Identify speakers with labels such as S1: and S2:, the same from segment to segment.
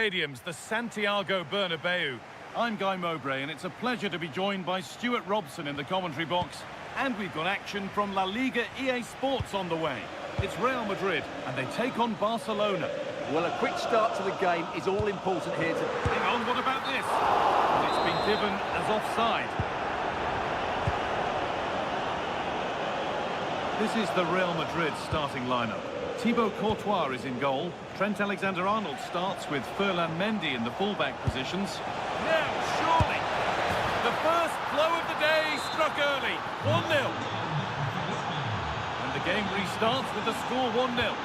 S1: stadiums, the Santiago Bernabeu. I'm Guy Mowbray, and it's a pleasure to be joined by Stuart Robson in the commentary box. And we've got action from La Liga esports on the way. It's Real Madrid, and they take on Barcelona.
S2: Well, a quick start to the game is all important here.
S1: Hang on, what about this? And it's been given as offside. This is the Real Madrid starting lineup. Thibaut Courtois is in goal. Trent Alexander-Arnold starts with Ferland Mendy in the fullback positions. Now, surely, the first blow of the day struck early, 1-0. And the game restarts with the score 1-0.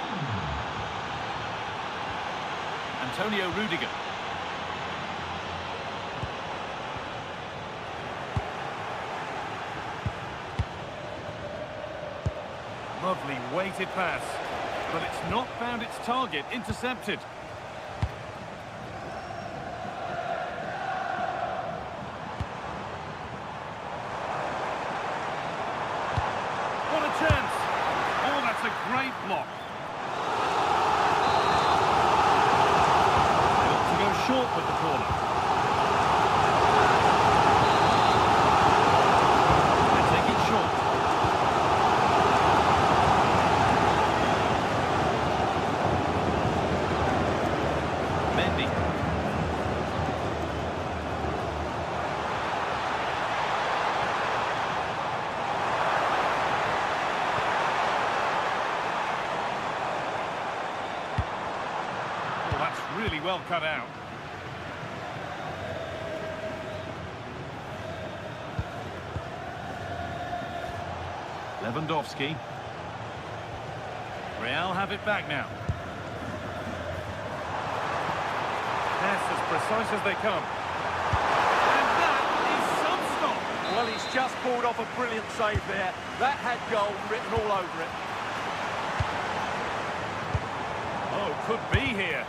S1: Antonio Rudiger. Lovely weighted pass, but it's not found its target, intercepted. What a chance! Oh, that's a great block. Got to go short with the corner. They take it short. Mendy. Oh, that's really well cut out. Lewandowski. Real have it back now. Pass as precise as they come. And that is some stop.
S2: Well, he's just pulled off a brilliant save there. That had goal written all over it.
S1: Oh, could be here.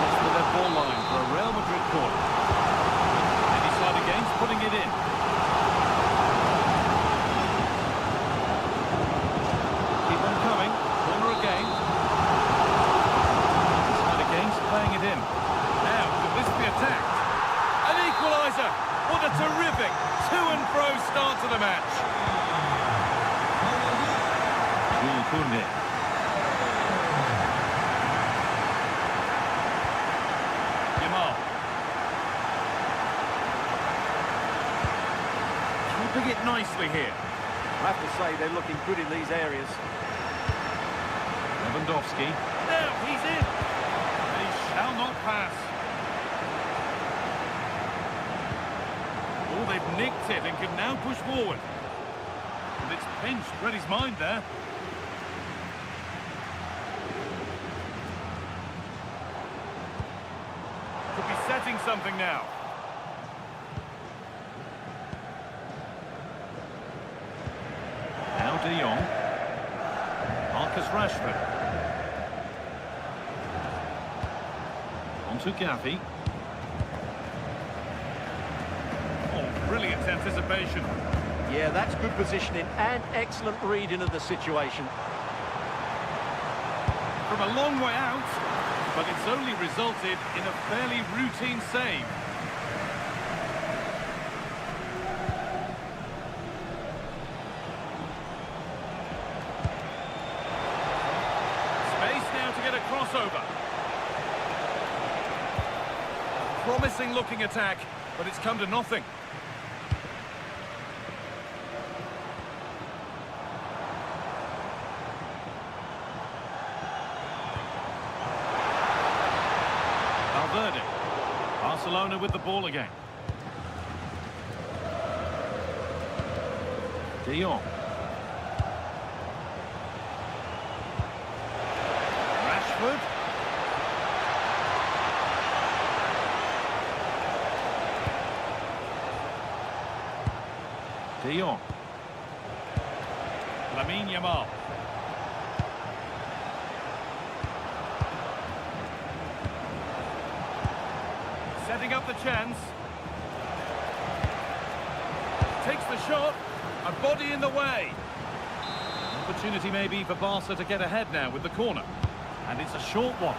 S1: It's the left ball line for a Real Madrid corner. They decide against putting it in. Keep on coming. Corner again. Decide against playing it in. Now, could this be attacked? An equaliser. What a terrific to-and-fro start to the match. Galikooo. Keeping it nicely here.
S2: I have to say, they're looking good in these areas.
S1: Lewandowski. Now he's in. They shall not pass. Oh, they've nicked it and can now push forward. And it's pinched. Read his mind there. Could be setting something now. Now De Jong. Marcus Rashford. On to Gavi. Oh, brilliant anticipation.
S2: Yeah, that's good positioning and excellent reading of the situation.
S1: From a long way out, but it's only resulted in a fairly routine save. Crossover. Promising looking attack, but it's come to nothing. Valverde. Barcelona with the ball again. De Jong. De Jong. Lamine Yamal. Setting up the chance. Takes the shot. A body in the way. Opportunity maybe for Barca to get ahead now with the corner. And it's a short one.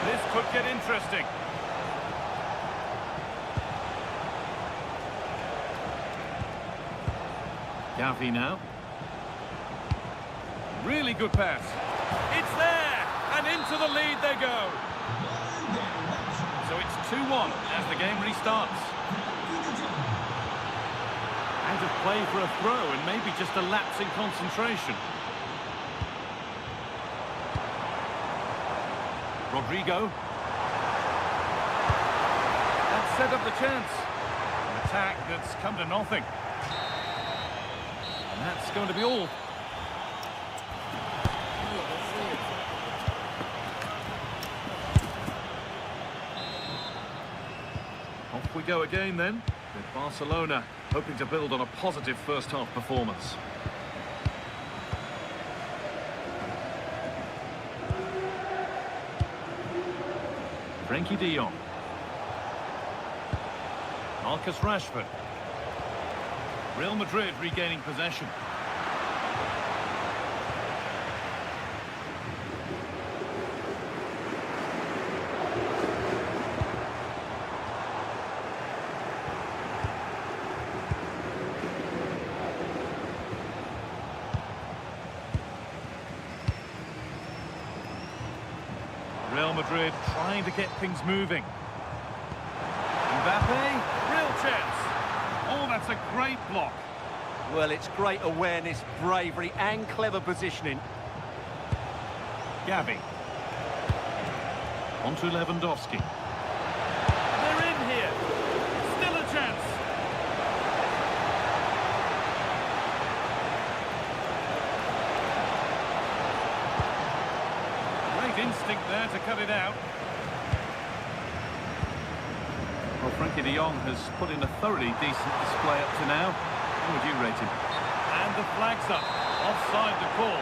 S1: This could get interesting. Gavi now. Really good pass. It's there, and into the lead they go. So it's 2-1 as the game restarts. Out of play for a throw, and maybe just a lapse in concentration. Rodrigo. That set up the chance. An attack that's come to nothing. And that's going to be all. Off we go again then, with Barcelona hoping to build on a positive first half performance. Frankie de Jong. Marcus Rashford. Real Madrid regaining possession. Real Madrid trying to get things moving. Mbappe, real chance. Oh, that's a great block.
S2: Well, it's great awareness, bravery and clever positioning.
S1: Gavi. On to Lewandowski. They're in here. Still a chance. Great instinct there to cut it out. Well, Frankie de Jong has put in a thoroughly decent display up to now. How would you rate him? And the flag's up. Offside the call.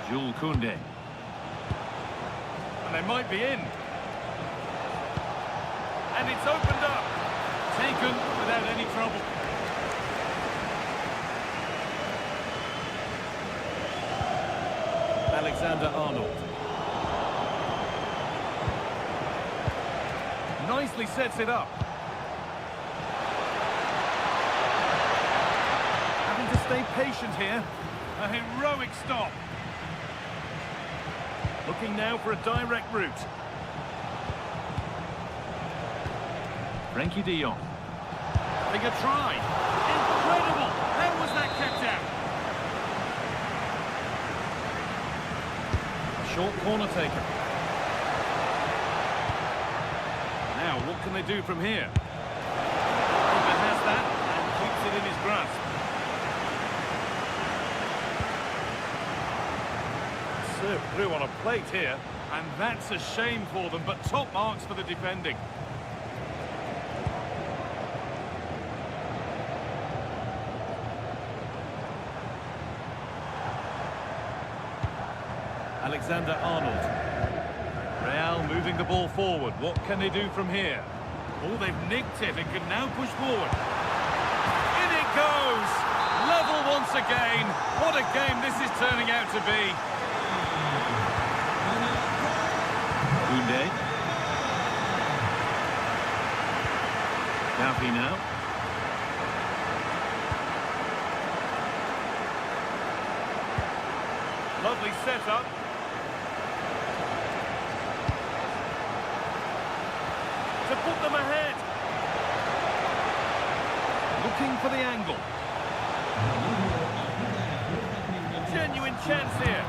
S1: Jules Koundé. And they might be in. And it's opened up. Taken without any trouble. Alexander-Arnold. Nicely sets it up. Having to stay patient here. A heroic stop. Looking now for a direct route. Frankie de Jong. Having a try. Incredible! How was that kept out? Short corner taken. Now, what can they do from here? Keeper has that and keeps it in his grasp. Served through on a plate here, and that's a shame for them, but top marks for the defending. Alexander-Arnold. Real moving the ball forward. What can they do from here? Oh, they've nicked it and can now push forward. In it goes! Level once again. What a game this is turning out to be. Koundé. Gavi now. Lovely setup. To put them ahead. Looking for the angle. Genuine chance here.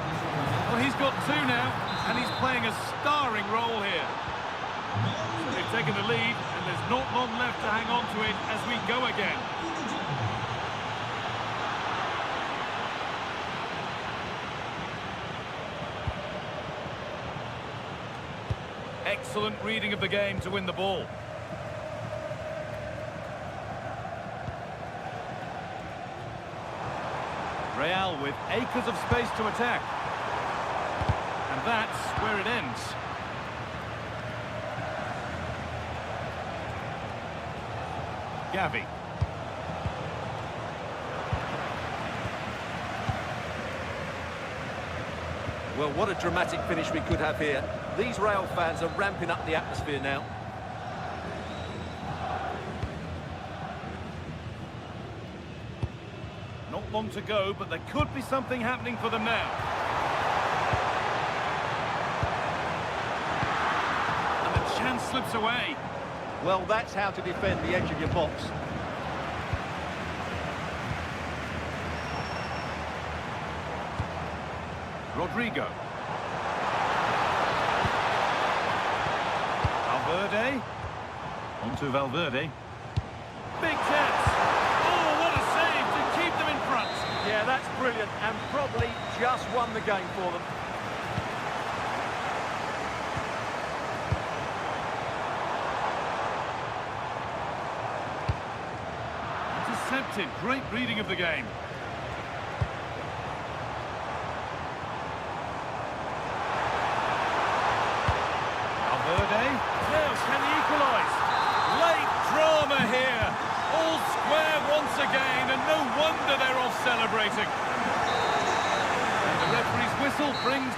S1: Well, he's got two now, and he's playing a starring role here. So they've taken the lead, and there's not long left to hang on to it as we go again. Excellent reading of the game to win the ball. Real with acres of space to attack. And that's where it ends. Gavi.
S2: Well, what a dramatic finish we could have here. These Real fans are ramping up the atmosphere now.
S1: Not long to go, but there could be something happening for them now. And the chance slips away.
S2: Well, that's how to defend the edge of your box.
S1: Rodrigo. Valverde. On to Valverde. Big chance. Oh, what a save to keep them in front.
S2: Yeah, that's brilliant, and probably just won the game for them.
S1: Intercepted. Great reading of the game. Valverde. Now, can he equalise? Late drama here. All square once again, and no wonder they're off celebrating. And the referee's whistle brings...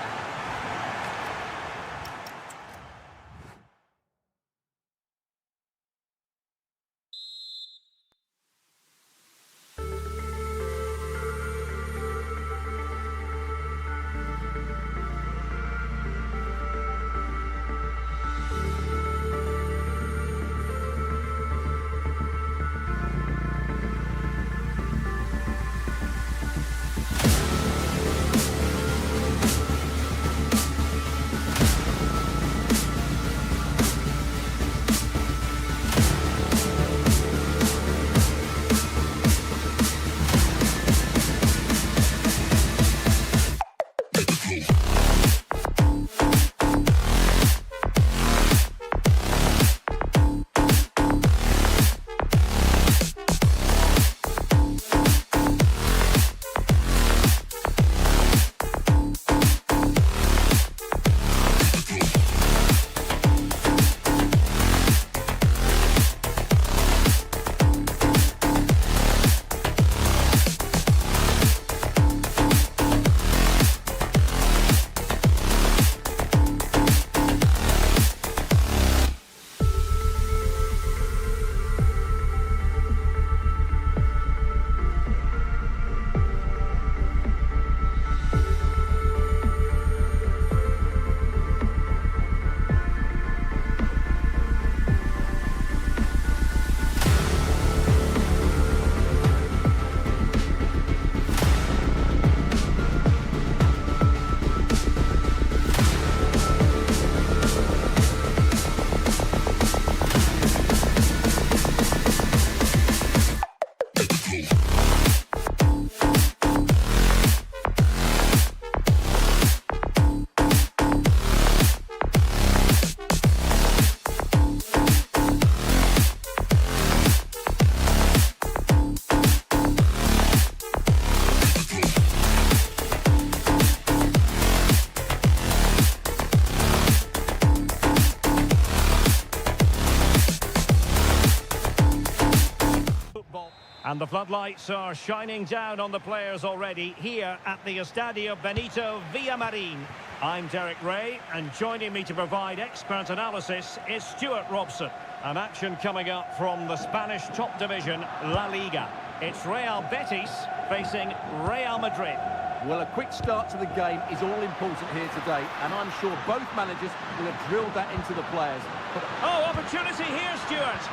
S3: And the floodlights are shining down on the players already here at the Estadio Benito Villamarin. I'm Derek Ray, and joining me to provide expert analysis is Stuart Robson. An action coming up from the Spanish top division, La Liga. It's Real Betis facing Real Madrid.
S2: Well, a quick start to the game is all important here today, and I'm sure both managers will have drilled that into the players.
S3: Oh, opportunity here, Stuart.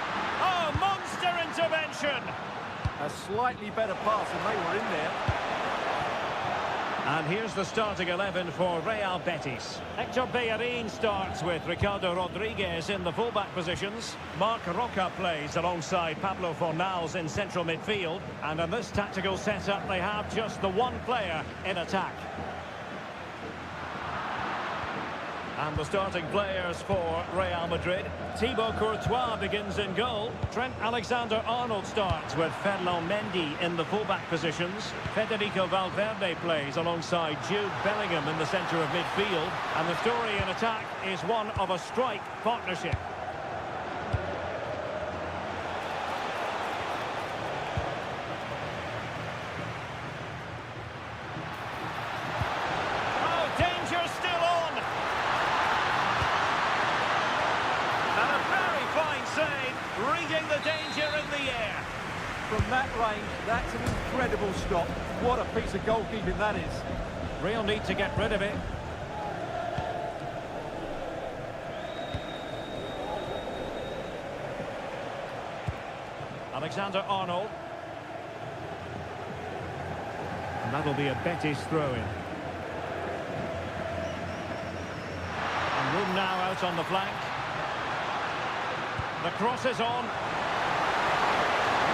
S3: Oh, monster intervention.
S2: A slightly better pass, and they were in there.
S3: And here's the starting 11 for Real Betis. Hector Bellerin starts with Ricardo Rodriguez in the fullback positions. Marc Roca plays alongside Pablo Fornals in central midfield. And in this tactical setup, they have just the one player in attack. And the starting players for Real Madrid. Thibaut Courtois begins in goal. Trent Alexander-Arnold starts with Ferland Mendy in the fullback positions. Federico Valverde plays alongside Jude Bellingham in the centre of midfield. And the story in attack is one of a strike partnership. Oh, danger
S2: From that range, that's an incredible stop. What a piece of goalkeeping that is.
S3: Real need to get rid of it. Alexander-Arnold. And that'll be a Betis throw-in. And room now out on the flank. The cross is on.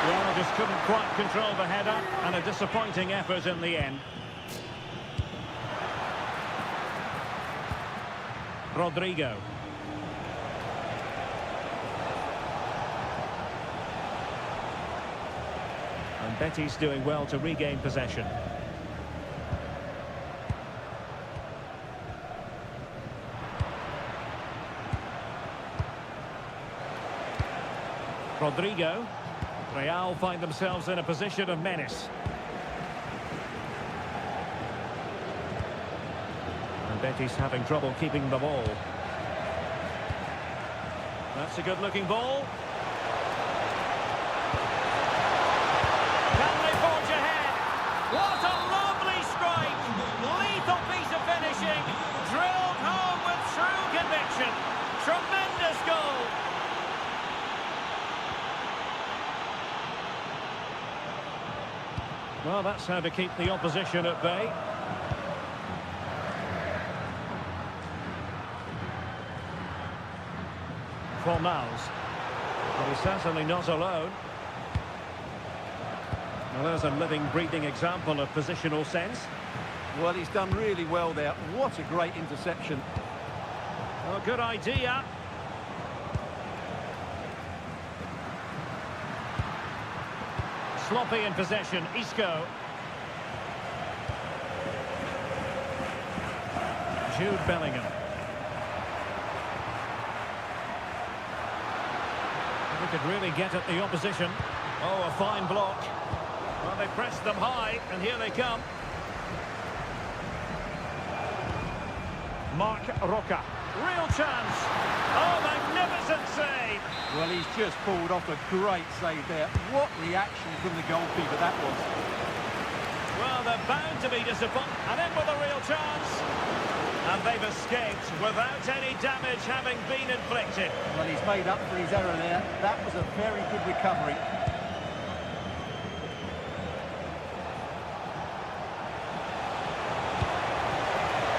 S3: Well, just couldn't quite control the header, and a disappointing effort in the end. Rodrigo. And Betis doing well to regain possession. Rodrigo. Real find themselves in a position of menace. And Betis having trouble keeping the ball. That's a good-looking ball. Can they forge ahead? What a lovely strike! Lethal piece of finishing. Drilled home with true conviction. Tremendous goal. Well, that's how to keep the opposition at bay. Formals. But he's certainly not alone. Well, there's a living, breathing example of positional sense.
S2: Well, he's done really well there. What a great interception.
S3: Oh, good idea. Sloppy in possession, Isco. Jude Bellingham. They could really get at the opposition. Oh, a fine block. Well, they pressed them high, and here they come. Marc Roca. Real chance. Oh, magnificent save.
S2: Well, he's just pulled off a great save there. What reaction from the goalkeeper that was.
S3: Well, they're bound to be disappointed. And in with a real chance. And they've escaped without any damage having been inflicted.
S2: Well, he's made up for his error there. That was a very good recovery.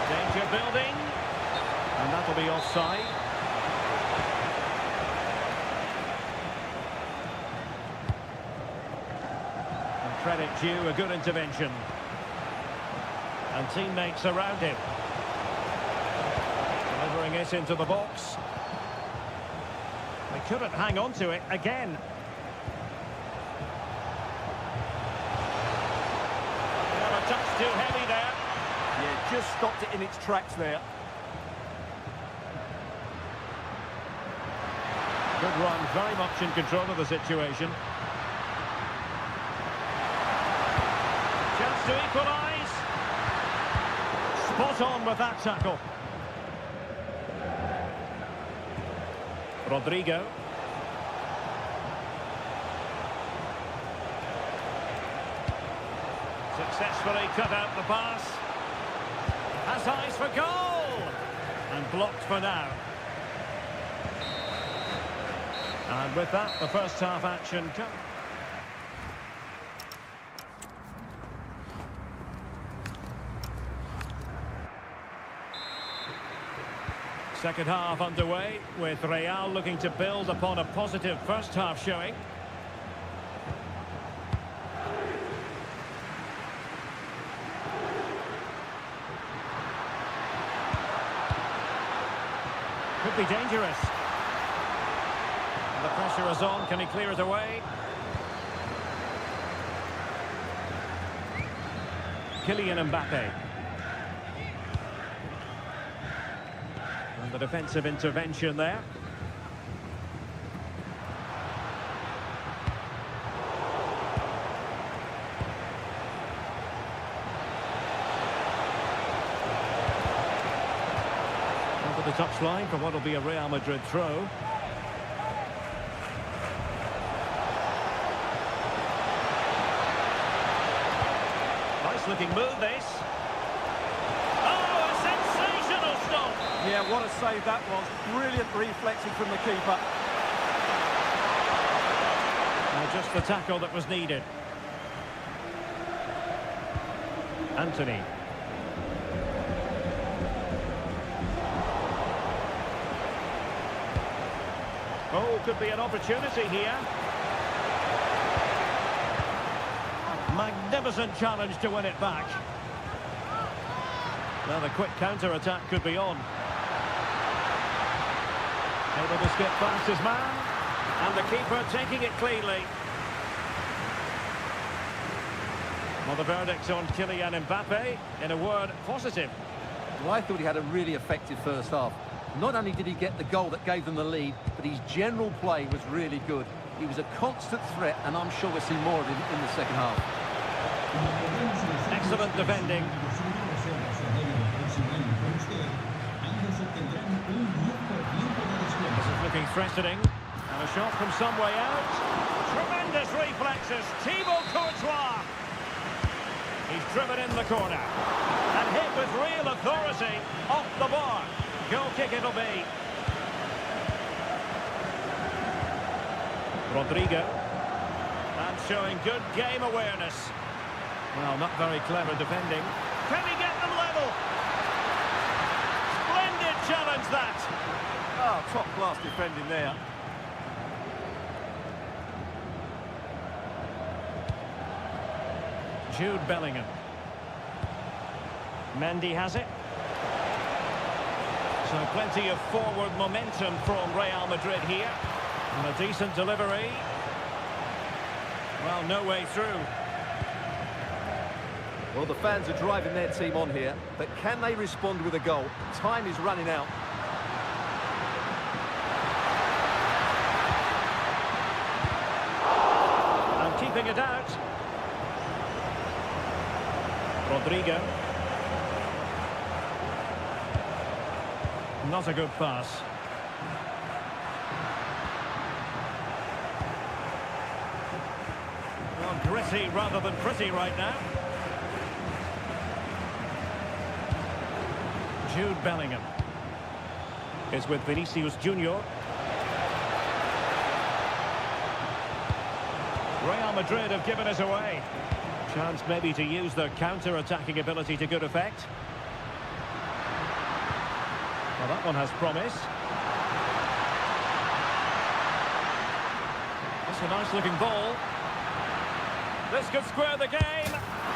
S3: Danger building. And that'll be offside. And credit due, a good intervention. And teammates around him. Delivering it into the box. They couldn't hang on to it again. Well, a touch too heavy there.
S2: Yeah, just stopped it in its tracks there.
S3: Good run, very much in control of the situation. Chance to equalise. Spot on with that tackle. Rodrigo. Successfully cut out the pass. Has eyes for goal. And blocked for now. And with that, the first half action comes. Second half underway, with Real looking to build upon a positive first half showing. Could be dangerous. The pressure is on. Can he clear it away? Kylian Mbappe. And the defensive intervention there. Over the touchline for what will be a Real Madrid throw. nice looking move, this. Oh, a sensational stop.
S2: Yeah, what a save that was. Brilliant reflexing from the keeper.
S3: Just the tackle that was needed. Anthony. Oh, could be an opportunity here. Magnificent challenge to win it back. Now the quick counter-attack could be on. Able to skip past his man. And the keeper taking it cleanly. Well, the verdict on Kylian Mbappe, in a word, positive.
S2: Well, I thought he had a really effective first half. Not only did he get the goal that gave them the lead, but his general play was really good. He was a constant threat, and I'm sure we'll see more of him in the second half.
S3: Excellent defending. This is looking threatening. And a shot from some way out. Tremendous reflexes. Thibaut Courtois. He's driven in the corner. And hit with real authority off the bar. Goal kick it'll be. Rodrigo. And showing good game awareness. Well, not very clever defending. Can he get them level? Splendid challenge that.
S2: Oh, top-class defending there.
S3: Jude Bellingham. Mendy has it. So plenty of forward momentum from Real Madrid here. And a decent delivery. Well, no way through.
S2: Well, the fans are driving their team on here, but can they respond with a goal? Time is running out.
S3: And keeping it out. Rodrigo. Not a good pass. Well, gritty rather than pretty right now. Jude Bellingham is with Vinicius Junior. Real Madrid have given us away. Chance maybe to use their counter-attacking ability to good effect. Well, that one has promise. That's a nice-looking ball. This could square the game.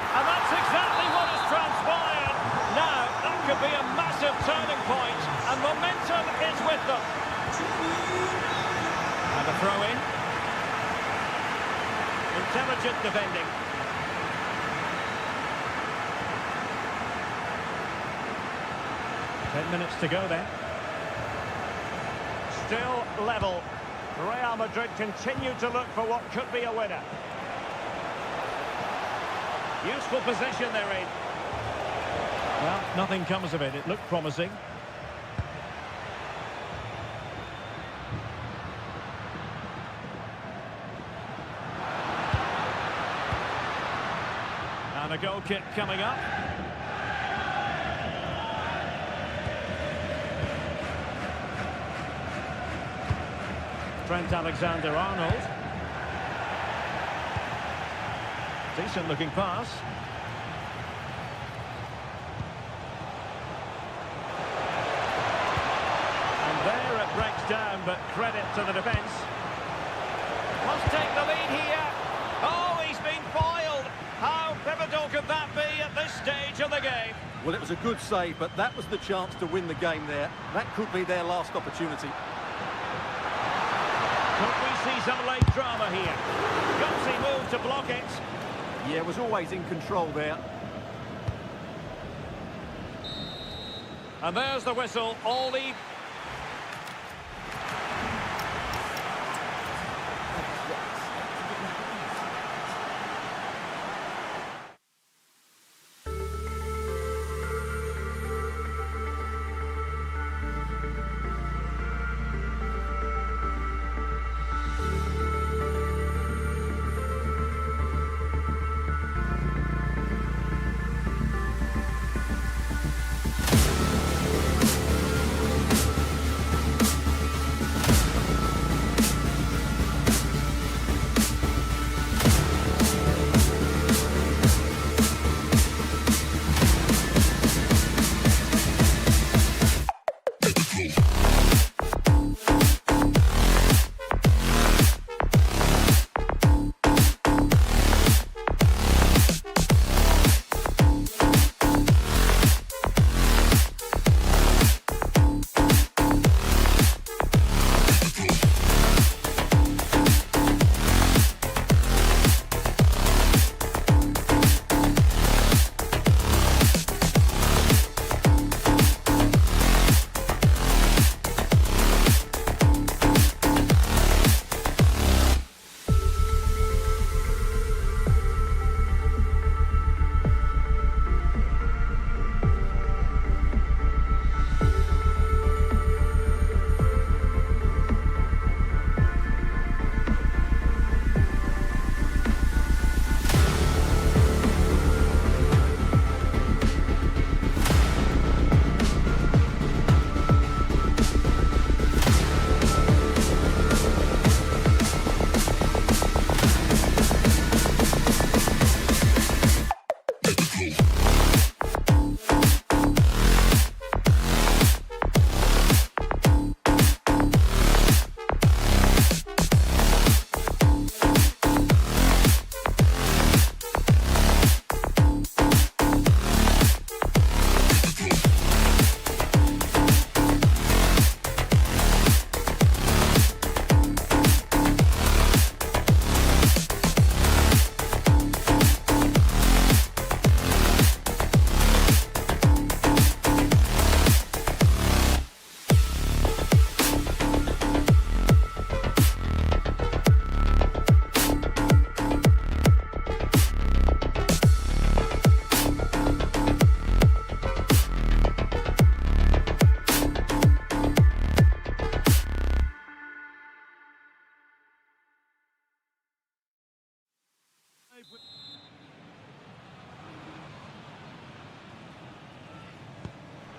S3: And that's exactly what has transpired. Now, that could be a massive turning point, and momentum is with them. And a throw-in. Intelligent defending. Ten minutes to go then. Still level. Real Madrid continue to look for what could be a winner. Useful position they're in. Well, nothing comes of it. It looked promising. And a goal kick coming up. Trent Alexander-Arnold. Decent looking pass. And there it breaks down, but credit to the defence. Must take the lead here. Oh, he's been foiled. How pivotal could that be at this stage of the game?
S2: Well, it was a good save, but that was the chance to win the game there. That could be their last opportunity.
S3: Could we see some late drama here? Gutsy move to block it.
S2: Yeah, was always in control there.
S3: And there's the whistle. All the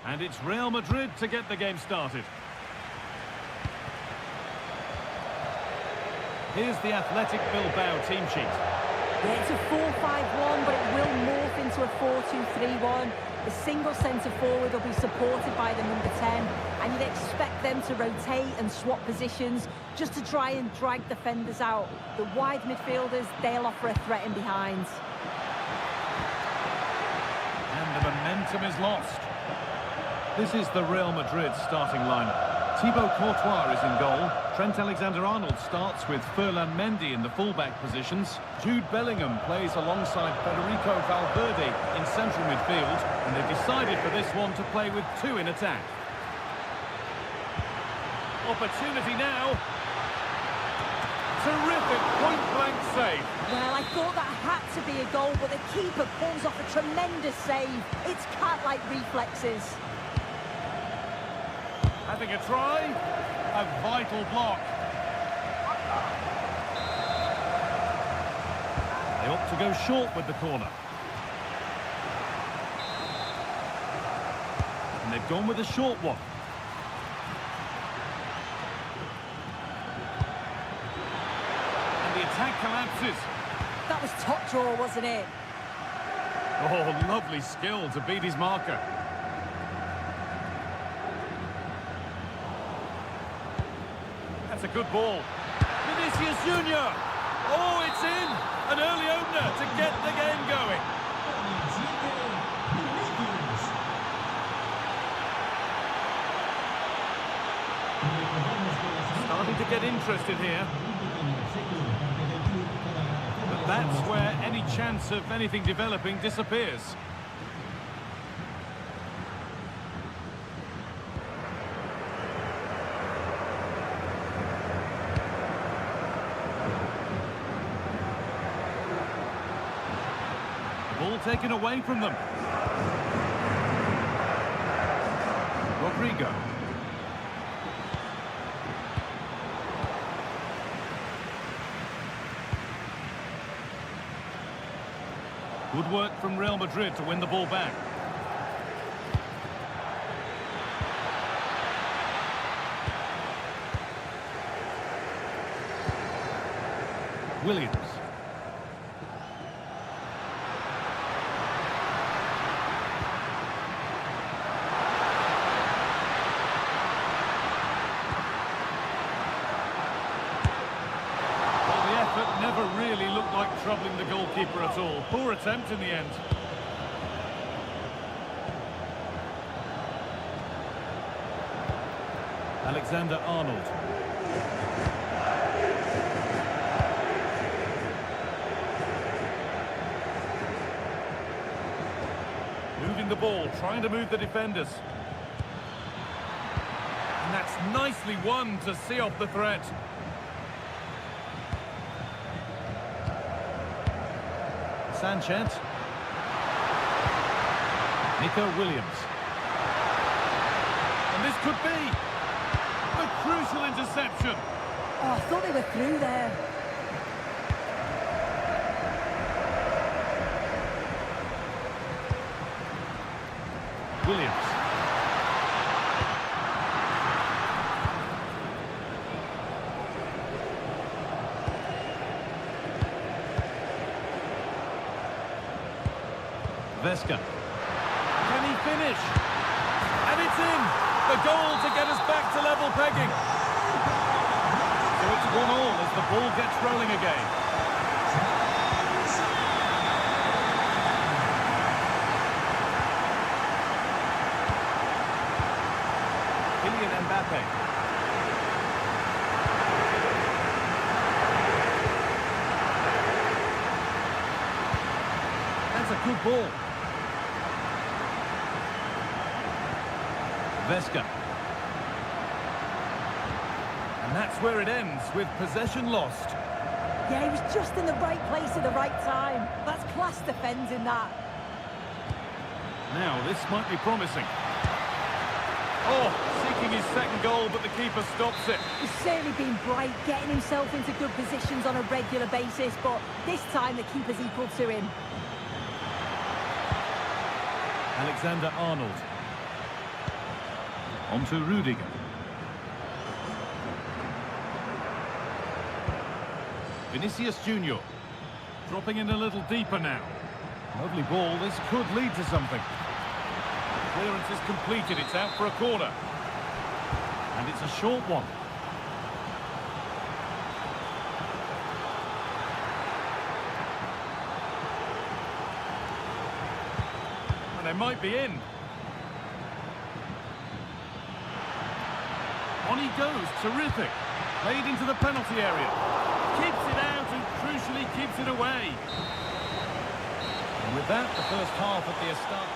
S1: And it's Real Madrid to get the game started. Here's the Athletic Bilbao team sheet.
S4: Yeah, it's a 4-5-1, but it will morph into a 4-2-3-1. The single centre-forward will be supported by the number 10, and you'd expect them to rotate and swap positions just to try and drag defenders out. The wide midfielders, they'll offer a threat in behind.
S1: And the momentum is lost. This is the Real Madrid starting lineup. Thibaut Courtois is in goal. Trent Alexander-Arnold starts with Ferland Mendy in the fullback positions. Jude Bellingham plays alongside Federico Valverde in central midfield. And they've decided for this one to play with two in attack. Opportunity now. Terrific point-blank save.
S4: Well, I thought that had to be a goal, but the keeper pulls off a tremendous save. It's cat-like reflexes.
S1: Having a try, a vital block. They opt to go short with the corner. And they've gone with a short one. And the attack collapses.
S4: That was top draw, wasn't it?
S1: Oh, lovely skill to beat his marker. That's a good ball. Vinicius Junior. Oh, it's in. An early opener to get the game going. Starting to get interested here. But that's where any chance of anything developing disappears. Ball taken away from them. Rodrigo. Good work from Real Madrid to win the ball back. Williams. Never really looked like troubling the goalkeeper at all. Poor attempt in the end. Alexander-Arnold. Moving the ball, trying to move the defenders. And that's nicely won to see off the threat. Sanchez. Nico Williams. And this could be a crucial interception.
S4: Oh, I thought they were through there.
S1: Williams. Vesca. Can he finish? And it's in! The goal to get us back to level pegging. So it's 1-1 as the ball gets rolling again. Kylian Mbappe. That's a good ball. Vesca. And that's where it ends, with possession lost.
S4: Yeah, he was just in the right place at the right time. That's class defending, that.
S1: Now, this might be promising. Oh, seeking his second goal, but the keeper stops it.
S4: He's certainly been bright, getting himself into good positions on a regular basis, but this time the keeper's equal to him.
S1: Alexander-Arnold. On to Rudiger. Vinicius Junior. Dropping in a little deeper now. Lovely ball. This could lead to something. Clearance is completed. It's out for a corner. And it's a short one. And they might be in. On he goes. Terrific. Played into the penalty area. Keeps it out and crucially keeps it away. And with that, the first half at the start.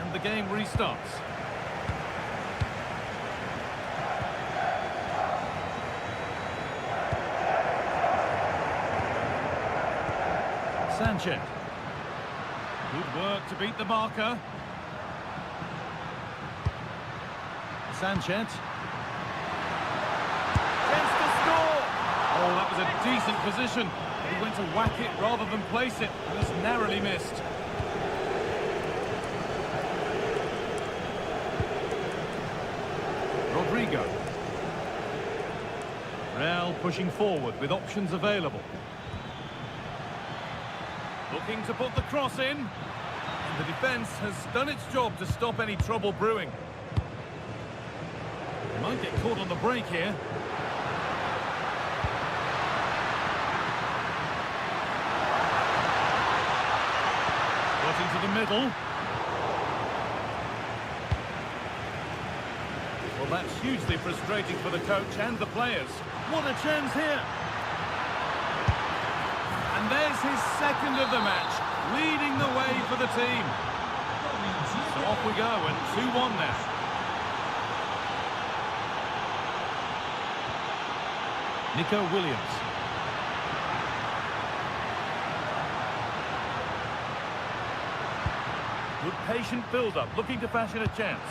S1: And the game restarts. Sanchez. Good work to beat the marker. Sanchez. Chance to score! Oh, that was a decent position. He went to whack it rather than place it. Just narrowly missed. Rodrigo. Real pushing forward with options available. Looking to put the cross in. And the defence has done its job to stop any trouble brewing. They might get caught on the break here. Got into the middle. Well, that's hugely frustrating for the coach and the players. What a chance here. And there's his second of the match, leading the way for the team. So off we go, and 2-1 now. Nico Williams. Good patient build-up, looking to fashion a chance.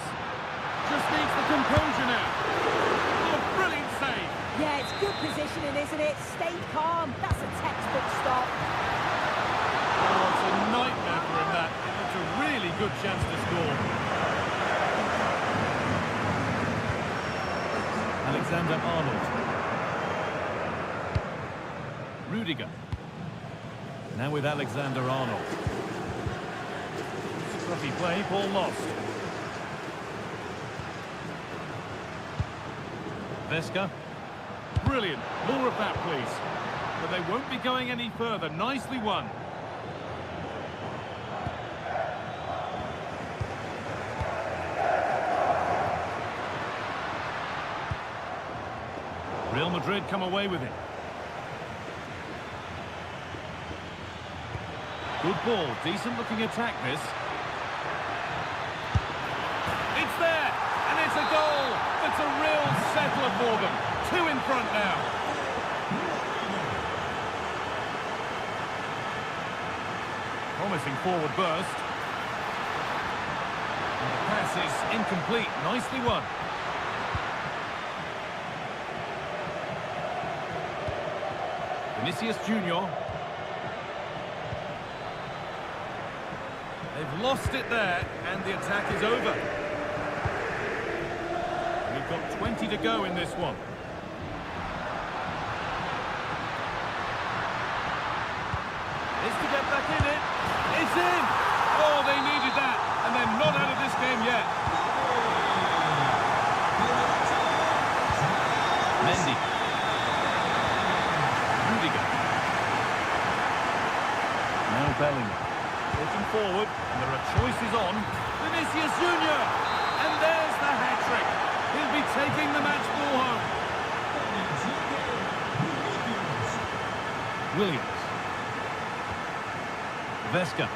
S1: Just needs the composure now. Oh, brilliant save.
S4: Yeah, it's good positioning, isn't it? Stay calm. That's a textbook stop.
S1: Oh, it's a nightmare for him, that. It looks a really good chance to score. Alexander-Arnold. Rudiger. Now with Alexander-Arnold. Scruffy play, ball lost. Vesca. Brilliant. More of that, please. But they won't be going any further. Nicely won. Real Madrid come away with it. Good ball. Decent looking attack, this. It's there! And it's a goal! It's a real settler for them. 2 in front now. Promising forward burst. And the pass is incomplete. Nicely won. Vinicius Junior. They've lost it there, and the attack is over. We've got 20 to go in this one. It's to get back in it. It's in! Oh, they needed that, and they're not out of this game yet. Mendy. Rudiger. Now Bellingham. Looking forward, and there are choices on. Vinicius Junior! And there's the hat-trick. He'll be taking the match ball home. Williams. Vesca.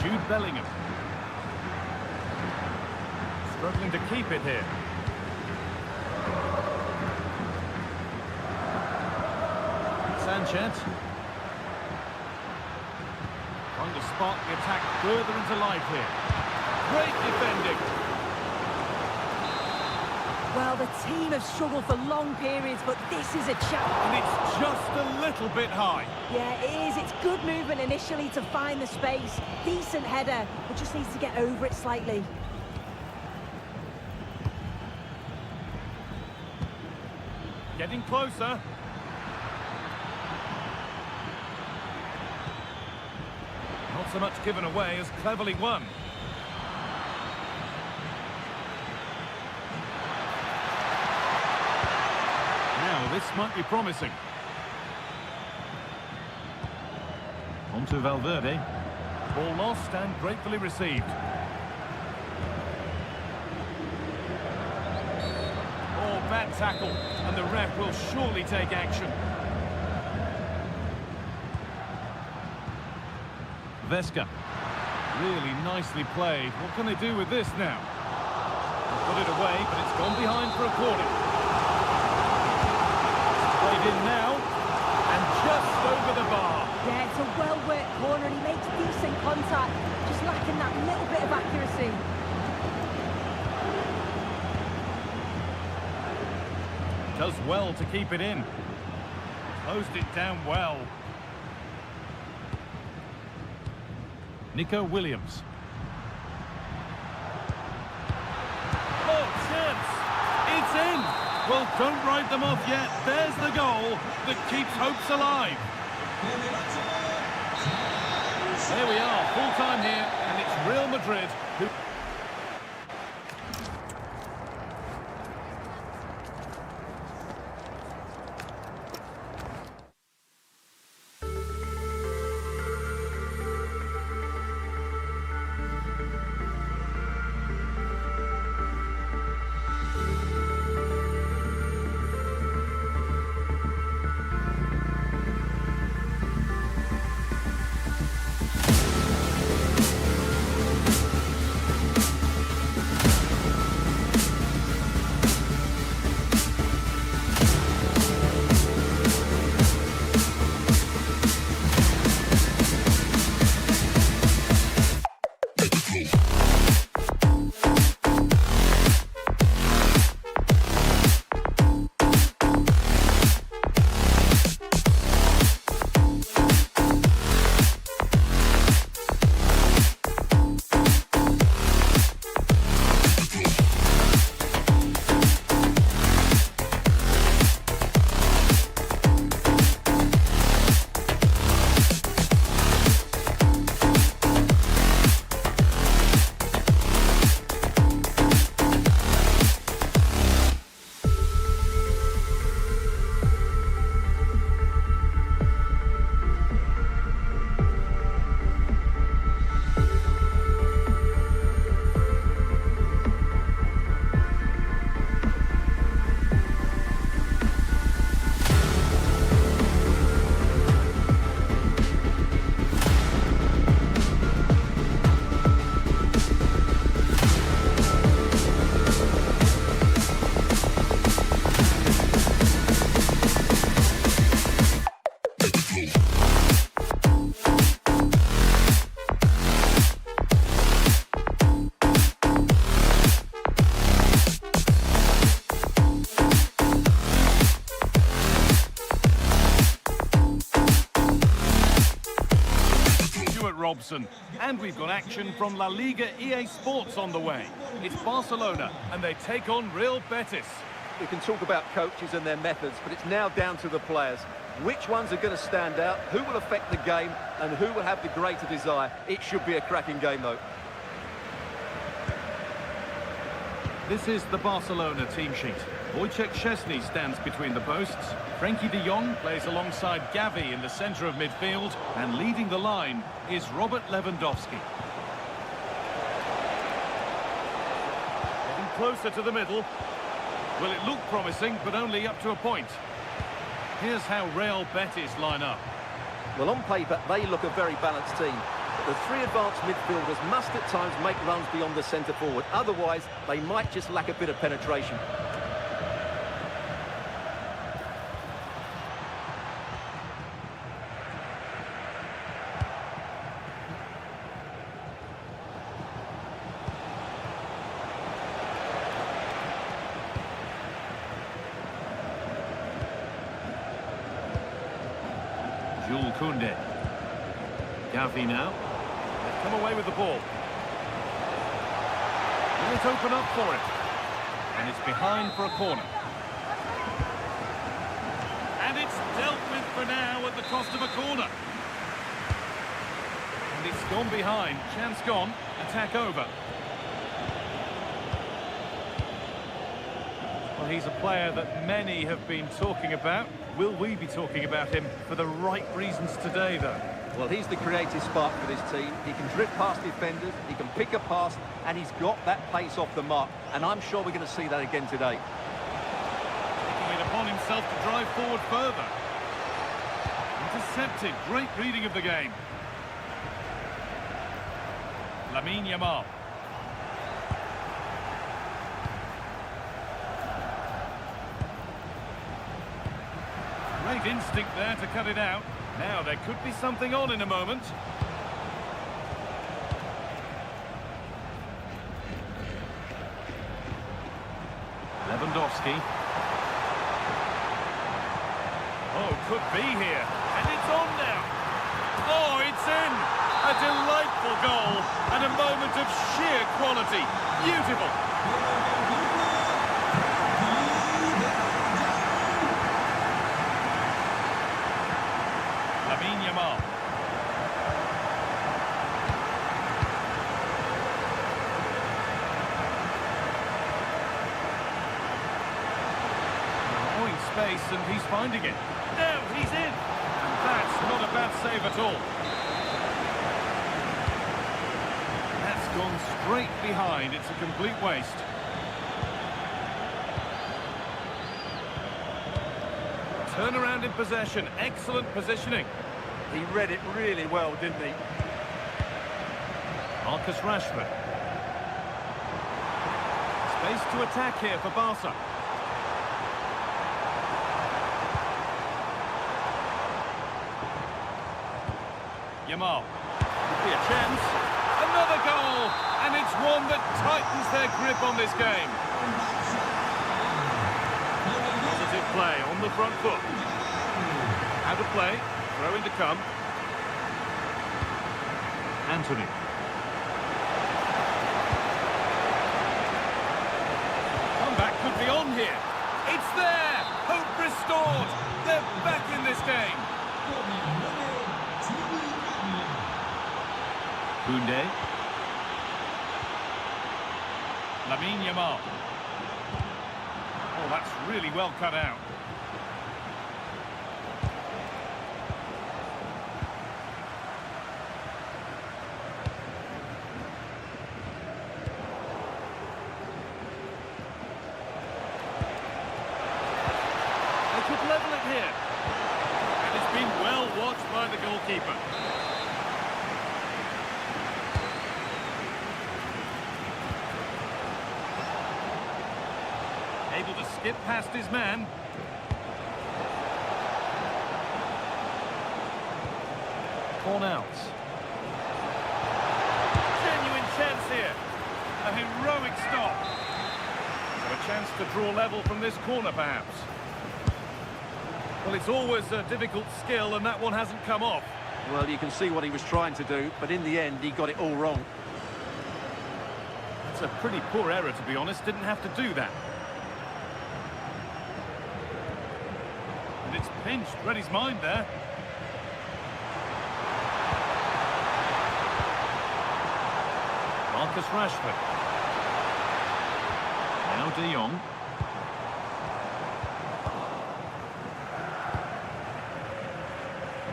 S1: Jude Bellingham. Struggling to keep it here. Sanchez. Trying to spark the attack further into life here. Great defending.
S4: Well, the team have struggled for long periods, but this is a chance.
S1: And it's just a little bit high.
S4: Yeah, it is. It's good movement initially to find the space. Decent header, but just needs to get over it slightly.
S1: Getting closer. Not so much given away as cleverly won. Now, this might be promising. On to Valverde. Ball lost and gratefully received. Oh, bad tackle. And the ref will surely take action. Vesca. Really nicely played. What can they do with this now? Put it away, but it's gone behind for a corner. Played in now, and just over the bar.
S4: Yeah, it's a well-worked corner, and he makes decent contact, just lacking that little bit of accuracy.
S1: Does well to keep it in. Closed it down well. Nico Williams. Oh, chance! It's in! Well, don't write them off yet. There's the goal that keeps hopes alive. There we are, full time here, and it's Real Madrid who... Robson. And we've got action from La Liga EA Sports on the way. It's Barcelona, and they take on Real Betis.
S2: We can talk about coaches and their methods, but it's now down to the players. Which ones are going to stand out, who will affect the game, and who will have the greater desire. It should be a cracking game, though.
S1: This is the Barcelona team sheet. Wojciech Szczesny stands between the posts. Frenkie de Jong plays alongside Gavi in the centre of midfield. And leading the line is Robert Lewandowski. Getting closer to the middle. Well, it looked promising, but only up to a point. Here's how Real Betis line up.
S2: Well, on paper, they look a very balanced team. But the three advanced midfielders must at times make runs beyond the centre forward. Otherwise, they might just lack a bit of penetration.
S1: Koundé. Gavi now. They've come away with the ball. Will it open up for it? And it's behind for a corner. And it's dealt with for now at the cost of a corner. And it's gone behind. Chance gone. Attack over. Well, he's a player that many have been talking about. Will we be talking about him for the right reasons today, though?
S2: Well, he's the creative spark for this team. He can drift past defenders, he can pick a pass, and he's got that pace off the mark. And I'm sure we're going to see that again today.
S1: Taking it upon himself to drive forward further. Intercepted. Great reading of the game. Lamine Yamal. Great instinct there to cut it out. Now there could be something on in a moment. Lewandowski. Oh, could be here. And it's on now. Oh, it's in. A delightful goal and a moment of sheer quality. Beautiful. Lamine Yamal. Allowing space and he's finding it. No, he's in. And that's not a bad save at all. That's gone straight behind. It's a complete waste. Turnaround in possession. Excellent positioning.
S2: He read it really well, didn't he?
S1: Marcus Rashford. Space to attack here for Barca. Yamal. Could be a chance. Another goal! And it's one that tightens their grip on this game. Positive play on the front foot. Out of play. Throw in to come. Anthony. Comeback could be on here. It's there! Hope restored! They're back in this game. Koundé. Lamine Yamal. Oh, that's really well cut out. They could level it here. And it's been well watched by the goalkeeper. Able to skip past his man. Cornels. Genuine chance here. A heroic stop. So a chance to draw level from this corner, perhaps. Well, it's always a difficult skill, and that one hasn't come off.
S2: Well, you can see what he was trying to do, but in the end, he got it all wrong.
S1: That's a pretty poor error, to be honest. Didn't have to do that. And it's pinched. Read his mind there. Marcus Rashford. Now De Jong.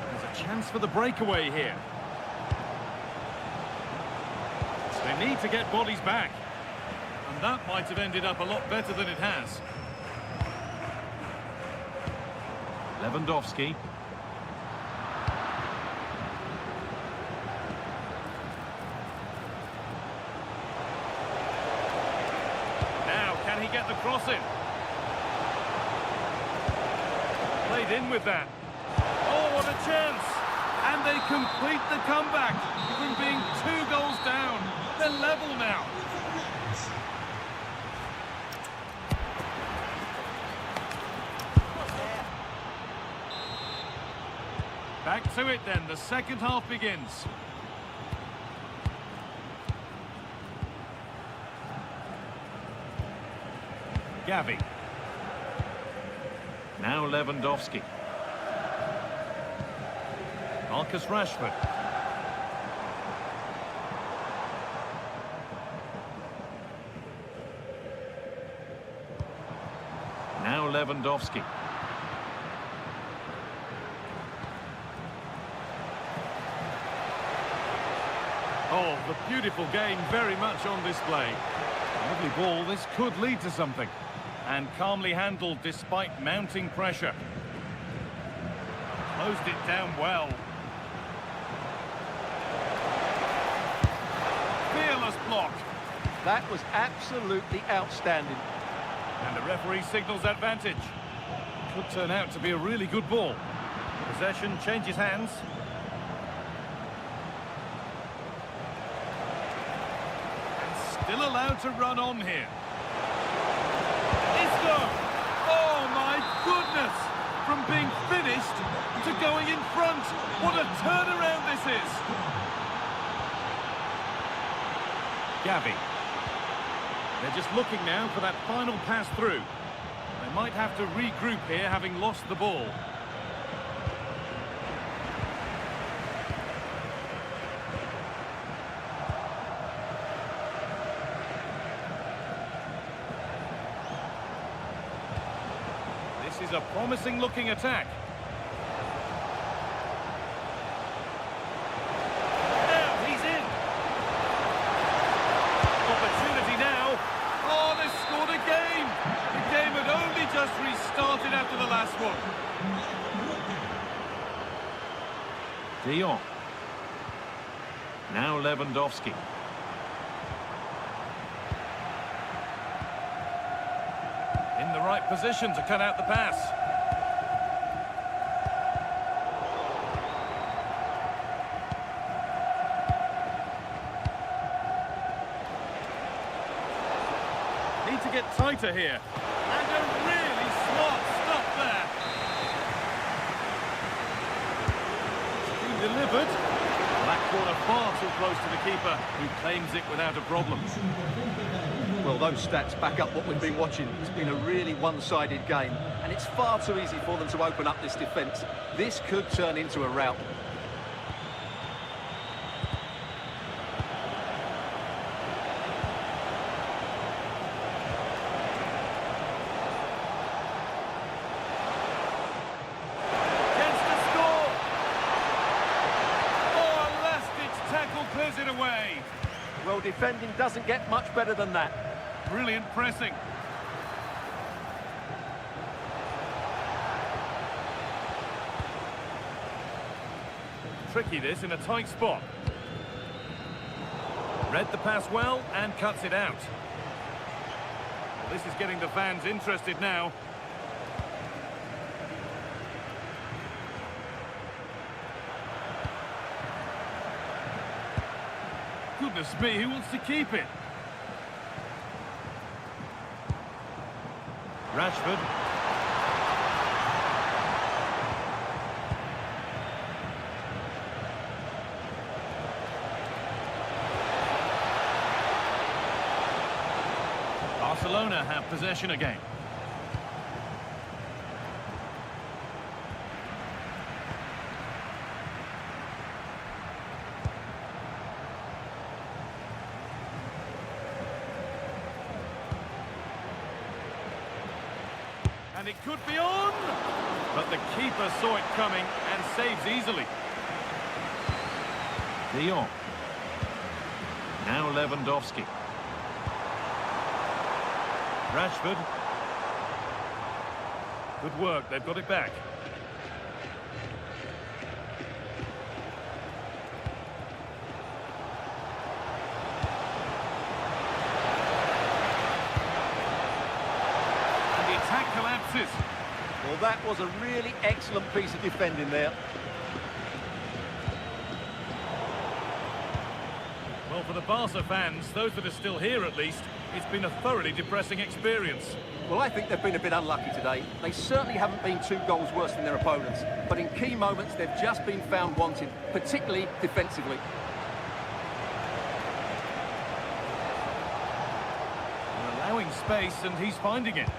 S1: There's a chance for the breakaway here. They need to get bodies back. And that might have ended up a lot better than it has. Lewandowski. Now, can he get the cross in? Played in with that. Oh, what a chance! And they complete the comeback from being 2 goals down. They're level now. Back Back to it then, the second half begins. Gavi. Now Lewandowski. Marcus Rashford. Now Lewandowski. Oh, the beautiful game very much on display. Lovely ball, this could lead to something. And calmly handled despite mounting pressure. Closed it down well. Fearless block.
S2: That was absolutely outstanding.
S1: And the referee signals advantage. Could turn out to be a really good ball. Possession changes hands. And still allowed to run on here. Isco! Oh my goodness! From being finished to going in front. What a turnaround this is! Gavi. They're just looking now for that final pass through. They might have to regroup here, having lost the ball. This is a promising-looking attack. Now he's in. Opportunity now. Oh, they scored again. The game had only just restarted after the last one. De Jong. Now Lewandowski. In the right position to cut out the pass. Need to get tighter here. And a really smart stop there. It's been delivered. That corner far too close to the keeper, who claims it without a problem.
S2: Well, those stats back up what we've been watching. It's been a really one-sided game, and it's far too easy for them to open up this defence. This could turn into a rout.
S1: Chance to score! Oh, a last-ditch tackle clears it away.
S2: Well, defending doesn't get much better than that.
S1: Brilliant pressing. Tricky this in a tight spot. Read the pass well and cuts it out. Well, this is getting the fans interested now. Goodness me, who wants to keep it? Rashford. Barcelona have possession again. And it could be on! But the keeper saw it coming and saves easily. De Jong. Now Lewandowski. Rashford. Good work, they've got it back. Collapses.
S2: Well, that was a really excellent piece of defending there.
S1: Well, for the Barca fans, those that are still here at least, It's been a thoroughly depressing experience.
S2: Well, I think they've been a bit unlucky today. They certainly haven't been 2 goals worse than their opponents, but in key moments they've just been found wanting, particularly defensively.
S1: They're allowing space and he's finding it.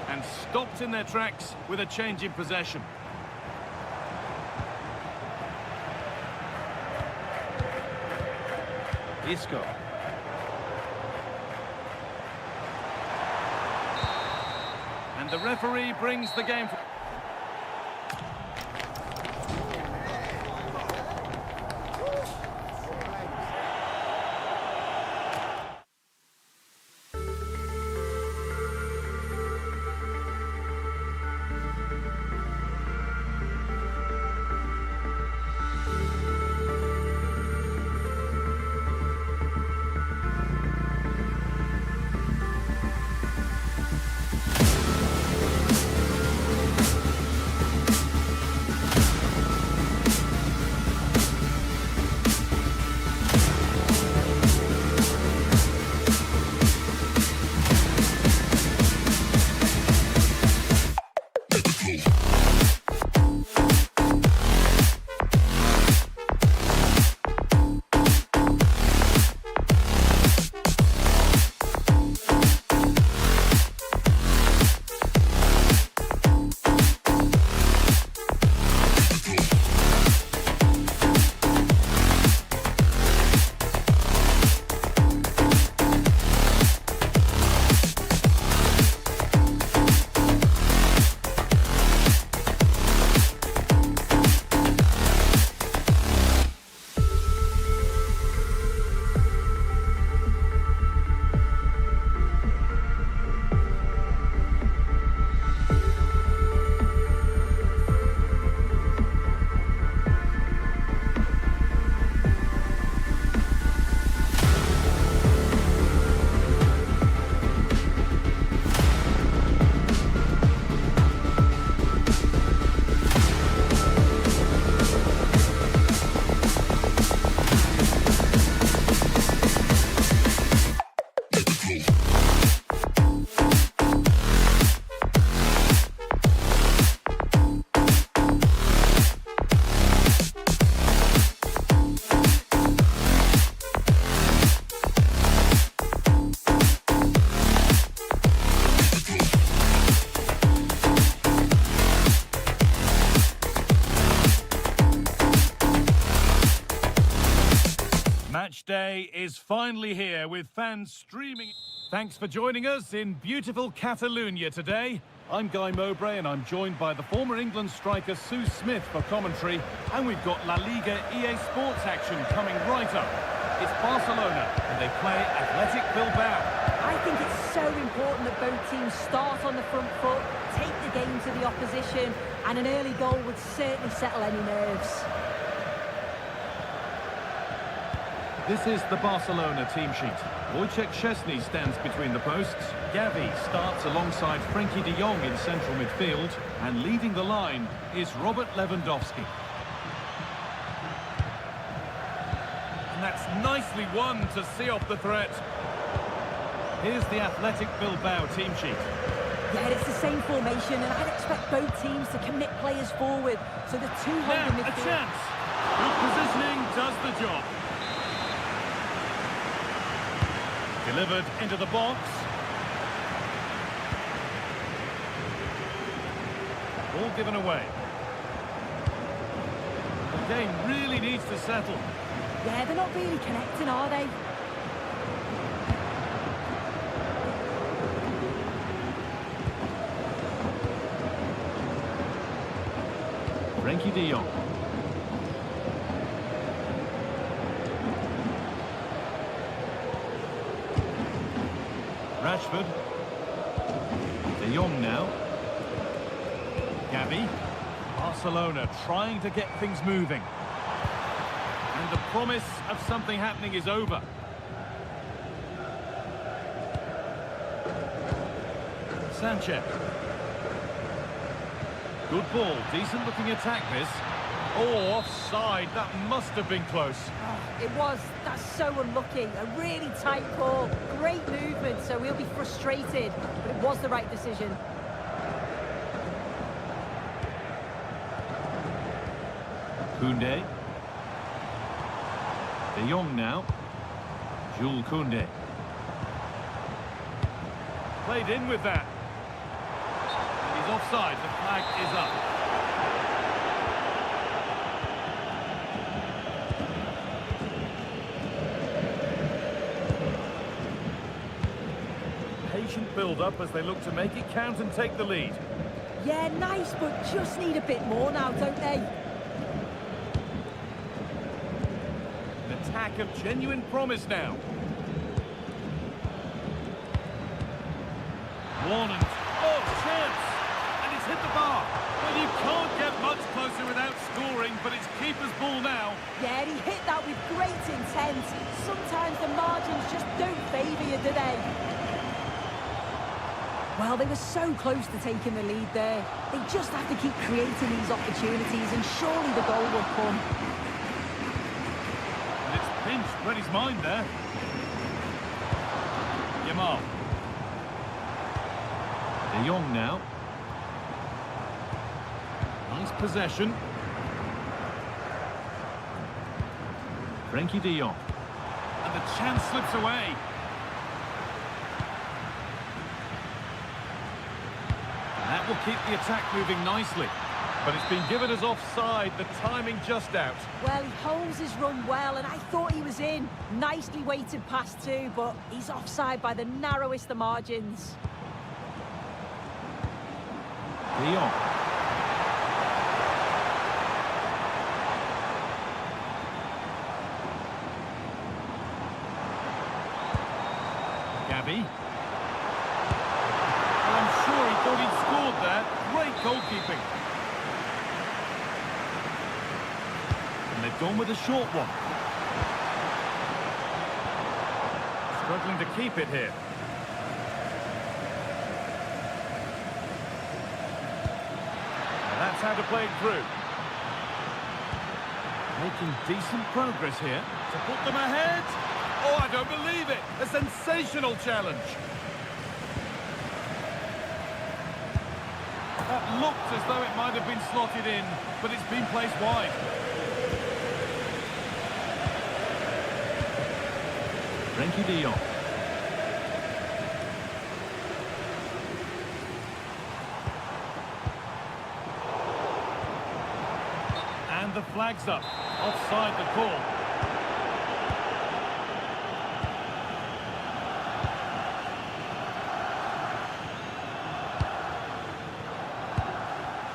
S1: And stopped in their tracks with a change in possession. Isco. And the referee brings the game. Match day is finally here with fans streaming. Thanks for joining us in beautiful Catalonia today. I'm Guy Mowbray and I'm joined by the former England striker Sue Smith for commentary. And we've got La Liga EA Sports action coming right up. It's Barcelona and they play Athletic Bilbao.
S4: I think it's so important that both teams start on the front foot, take the game to the opposition, and an early goal would certainly settle any nerves.
S1: This is the Barcelona team sheet. Wojciech Szczesny stands between the posts. Gavi starts alongside Frenkie de Jong in central midfield. And leading the line is Robert Lewandowski. And that's nicely won to see off the threat. Here's the Athletic Bilbao team sheet.
S4: Yeah, it's the same formation, and I'd expect both teams to commit players forward. So the two hold in
S1: Now, a
S4: midfield.
S1: chance. Good positioning does the job. Delivered into the box. Ball given away. The game really needs to settle.
S4: Yeah, they're not really connecting, are they?
S1: Frenkie de Jong. Rashford. De Jong now. Gavi. Barcelona trying to get things moving. And the promise of something happening is over. Sanchez. Good ball, decent looking attack this. Oh, offside. That must have been close.
S4: Oh, it was. That's so unlucky. A really tight call. Great movement, so he'll be frustrated. But it was the right decision.
S1: Koundé. De Jong now. Jules Koundé. Played in with that. And he's offside. The flag is up. Patient build-up as they look to make it count and take the lead.
S4: Yeah, nice, but just need a bit more now, don't they?
S1: An attack of genuine promise now. One and... Oh, chance! And it's hit the bar. Well, you can't get much closer without scoring, but it's keeper's ball now.
S4: Yeah, he hit that with great intent. Sometimes the margins just don't favour you, do they? Well, they were so close to taking the lead there. They just have to keep creating these opportunities, and surely the goal will come.
S1: And it's pinched, read his mind there. Yamal. De Jong now. Nice possession. Frenkie de Jong. And the chance slips away. And that will keep the attack moving nicely. But it's been given as offside, the timing just out.
S4: Well, he holds his run well, and I thought he was in. Nicely weighted pass too, but he's offside by the narrowest of margins.
S1: De Jong. Gavi. Well, I'm sure he thought he'd scored there. Great goalkeeping. And they've gone with a short one. Struggling to keep it here. And that's how to play it through. Making decent progress here to put them ahead. Oh, I don't believe it. A sensational challenge. That looked as though it might have been slotted in, but it's been placed wide. Frenkie de Jong. And the flag's up. Offside the call.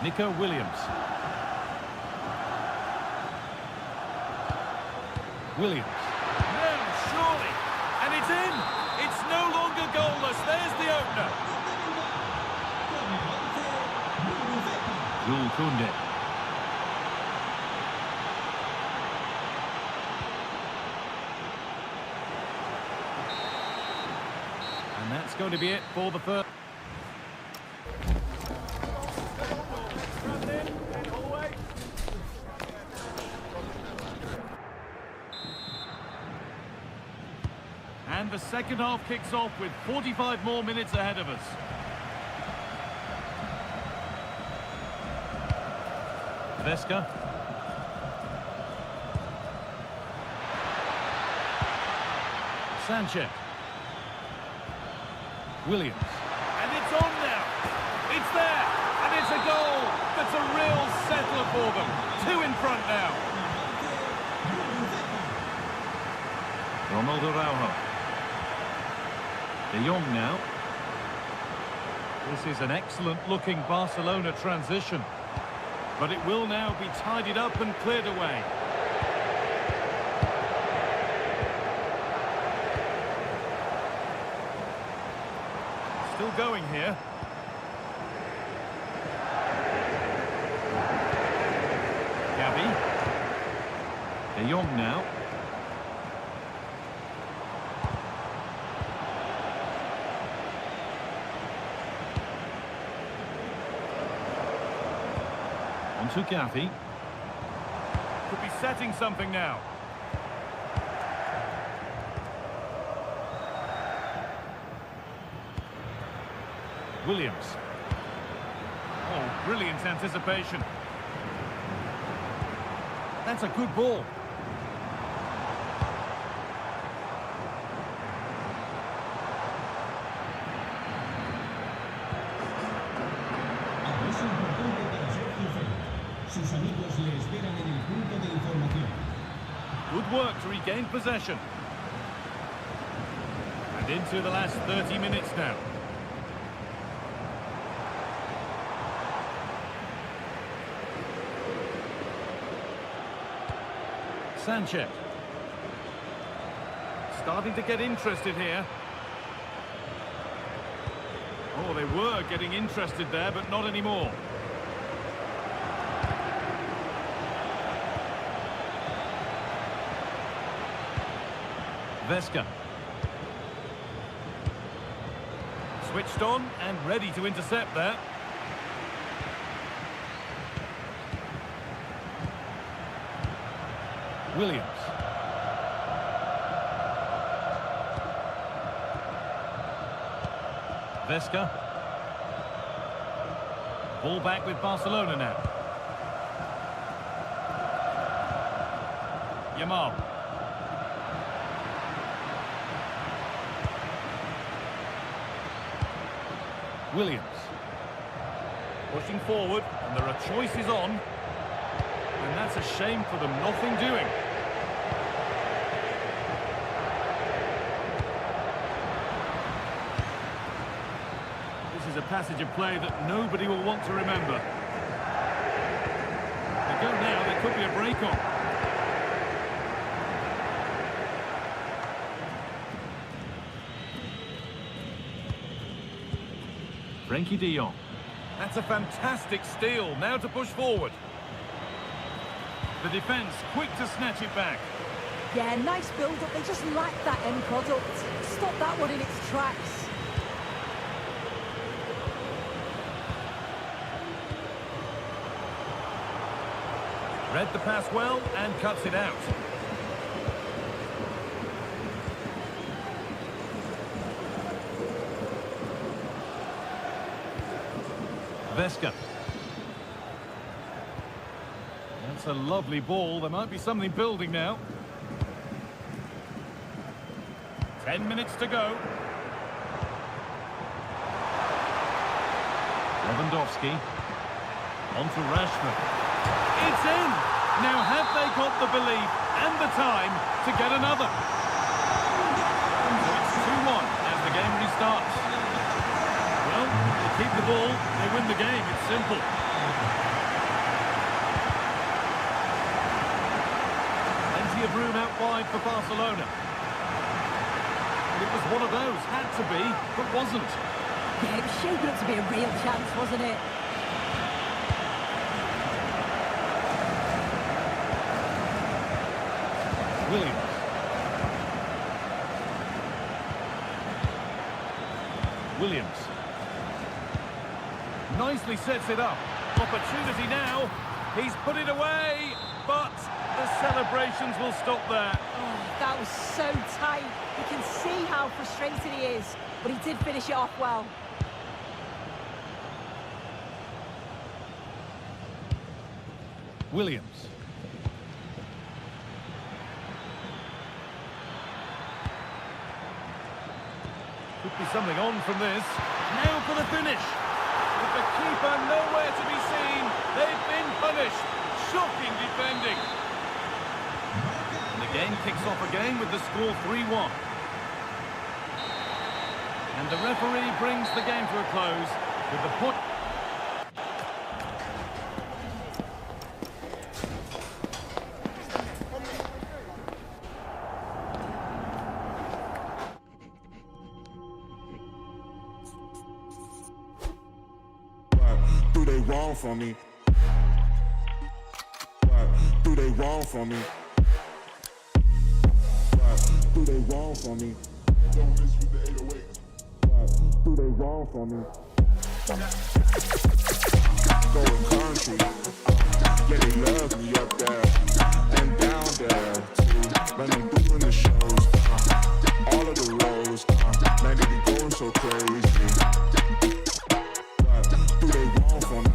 S1: Nico Williams. Williams. No, surely. And it's in. It's no longer goalless. There's the opener. Jules Koundé. And that's going to be it for the first. And the second half kicks off with 45 more minutes ahead of us. Vesca. Sanchez. Williams. And it's on now. It's there. And it's a goal. That's a real settler for them. Two in front now. Ronaldo Araujo. De Jong now. This is an excellent-looking Barcelona transition. But it will now be tidied up and cleared away. Still going here. Gavi. De Jong now. On to Gavi. could be setting something now. Williams. Oh, brilliant anticipation. That's a good ball. Good work to regain possession. And into the last 30 minutes now. Sanchez. Starting to get interested here. Oh, they were getting interested there, but not anymore. Vesca. Switched on and ready to intercept there. Williams. Vesca. Ball back with Barcelona now. Yamal. Williams. Pushing forward, and there are choices on. And that's a shame for them, nothing doing. This is a passage of play that nobody will want to remember. They go now, there could be a break on. Frenkie de Jong. That's a fantastic steal, now to push forward. The defence quick to snatch it back.
S4: Yeah, nice build-up. They just lacked that end product. Stop that one in its tracks.
S1: Read the pass well and cuts it out. Vesca. That's a lovely ball. There might be something building now. 10 minutes to go. Lewandowski. On to Rashford. It's in! Now have they got the belief and the time to get another? So it's 2-1 as the game restarts. Well, they keep the ball, they win the game. It's simple. Plenty of room out wide for Barcelona. It was one of those, had to be, but wasn't.
S4: Yeah, it was shaping up to be a real chance, wasn't it?
S1: Williams. Williams. Nicely sets it up. Opportunity now. He's put it away, but the celebrations will stop there.
S4: Oh, that was so tight. You can see how frustrated he is, but he did finish it off well.
S1: Williams. Could be something on from this. Now for the finish. With the keeper nowhere to be seen, they've been punished. Shocking defending. And the game kicks off again with the score 3-1. And the referee brings the game to a close with the point.
S5: Do they wrong for me? What do they wrong for me? What do they wrong for me? Don't miss with the 808. What do they wrong for me? Going country, yeah, they love me up there. attitude. Man, I'm doing the shows, all of the roads, man, they be going so crazy. What do they want from me?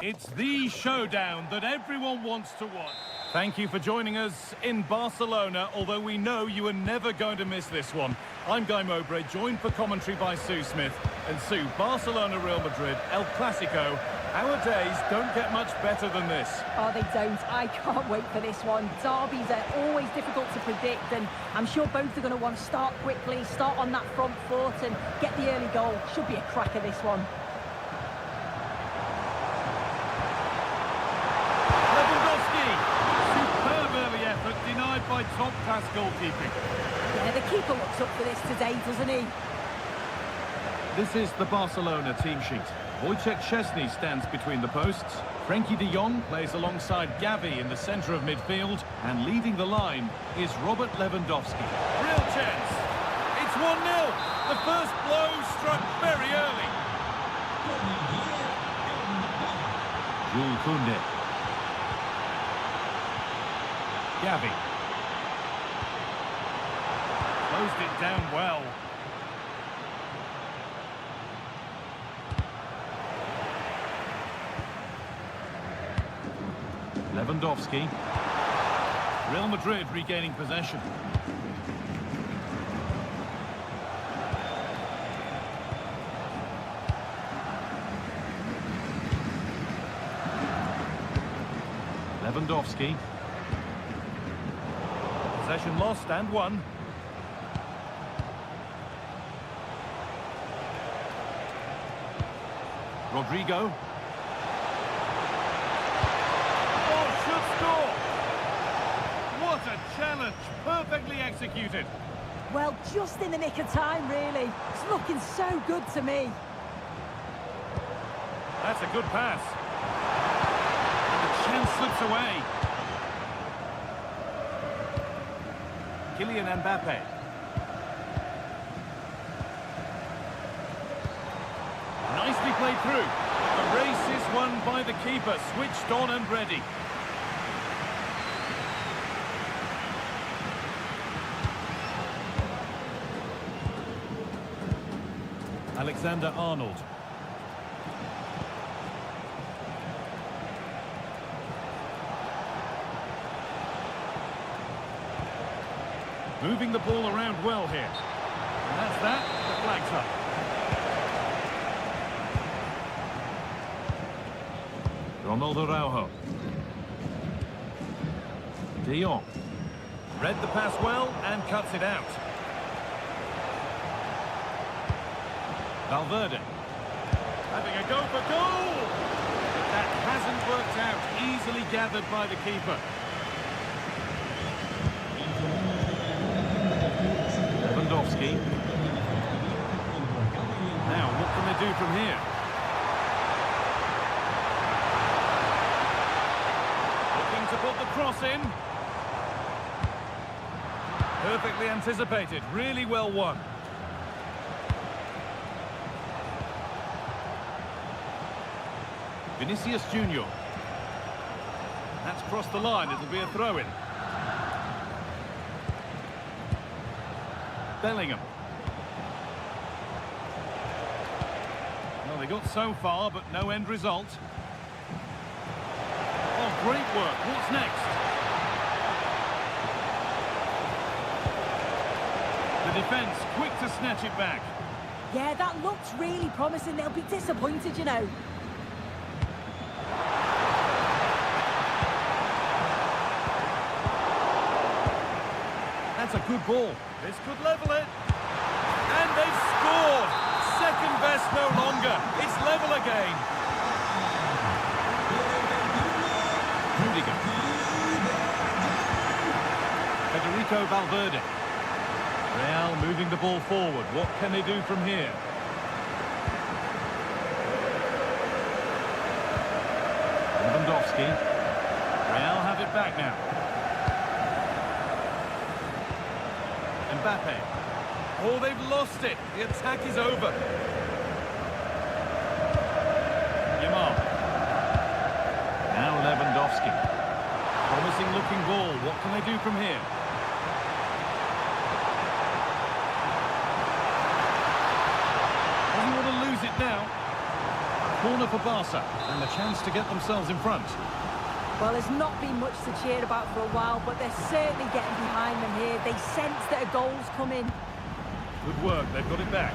S1: It's the showdown that everyone wants to watch. Thank you for joining us in Barcelona, although we know you are never going to miss this one. I'm Guy Mowbray, joined for commentary by Sue Smith. And Sue, Barcelona, Real Madrid, El Clasico. Our days don't get much better than this.
S4: Oh, they don't. I can't wait for this one. Derbies are always difficult to predict, and I'm sure both are going to want to start quickly, start on that front foot and get the early goal. Should be a cracker, this one.
S1: Denied by top-class goalkeeping.
S4: Yeah, the keeper looks up for this today, doesn't he?
S1: This is the Barcelona team sheet. Wojciech Szczesny stands between the posts. Frenkie de Jong plays alongside Gavi in the centre of midfield. And leading the line is Robert Lewandowski. Real chance. It's 1-0. The first blow struck very early. Jules Koundé. Gavi. Closed it down well. Lewandowski. Real Madrid regaining possession. Lewandowski. Possession lost and won. Rodrigo. Oh, should score! What a challenge! Perfectly executed.
S4: Well, just in the nick of time, really. It's looking so good to me.
S1: That's a good pass. And the chance slips away. Kylian Mbappe. Nicely played through. The race is won by the keeper, switched on and ready. Alexander-Arnold. Moving the ball around well here. And that's that. The flag's up. Ronald Araujo. De Jong. Read the pass well and cuts it out. Valverde. Having a go for goal! That hasn't worked out. Easily gathered by the keeper. Lewandowski. Now, what can they do from here? Looking to put the cross in. Perfectly anticipated. Really well won. Vinicius Junior. That's crossed the line. It'll be a throw-in. Bellingham. Well, they got so far, but no end result. Oh, great work. What's next? The defence quick to snatch it back.
S4: Yeah, that looks really promising. They'll be disappointed, you know.
S1: That's a good ball. This could level it. And they've scored. Second best no longer. It's level again. Rudiger. Federico Valverde. Real moving the ball forward. What can they do from here? Lewandowski. Real have it back now. Mbappe. Oh, they've lost it. The attack is over. Yamal. Now Lewandowski. Promising looking ball. What can they do from here? Doesn't want to lose it now. Corner for Barca. And the chance to get themselves in front.
S4: Well, there's not been much to cheer about for a while, but they're certainly getting behind them here. They sense that a goal's coming.
S1: Good work, they've got it back.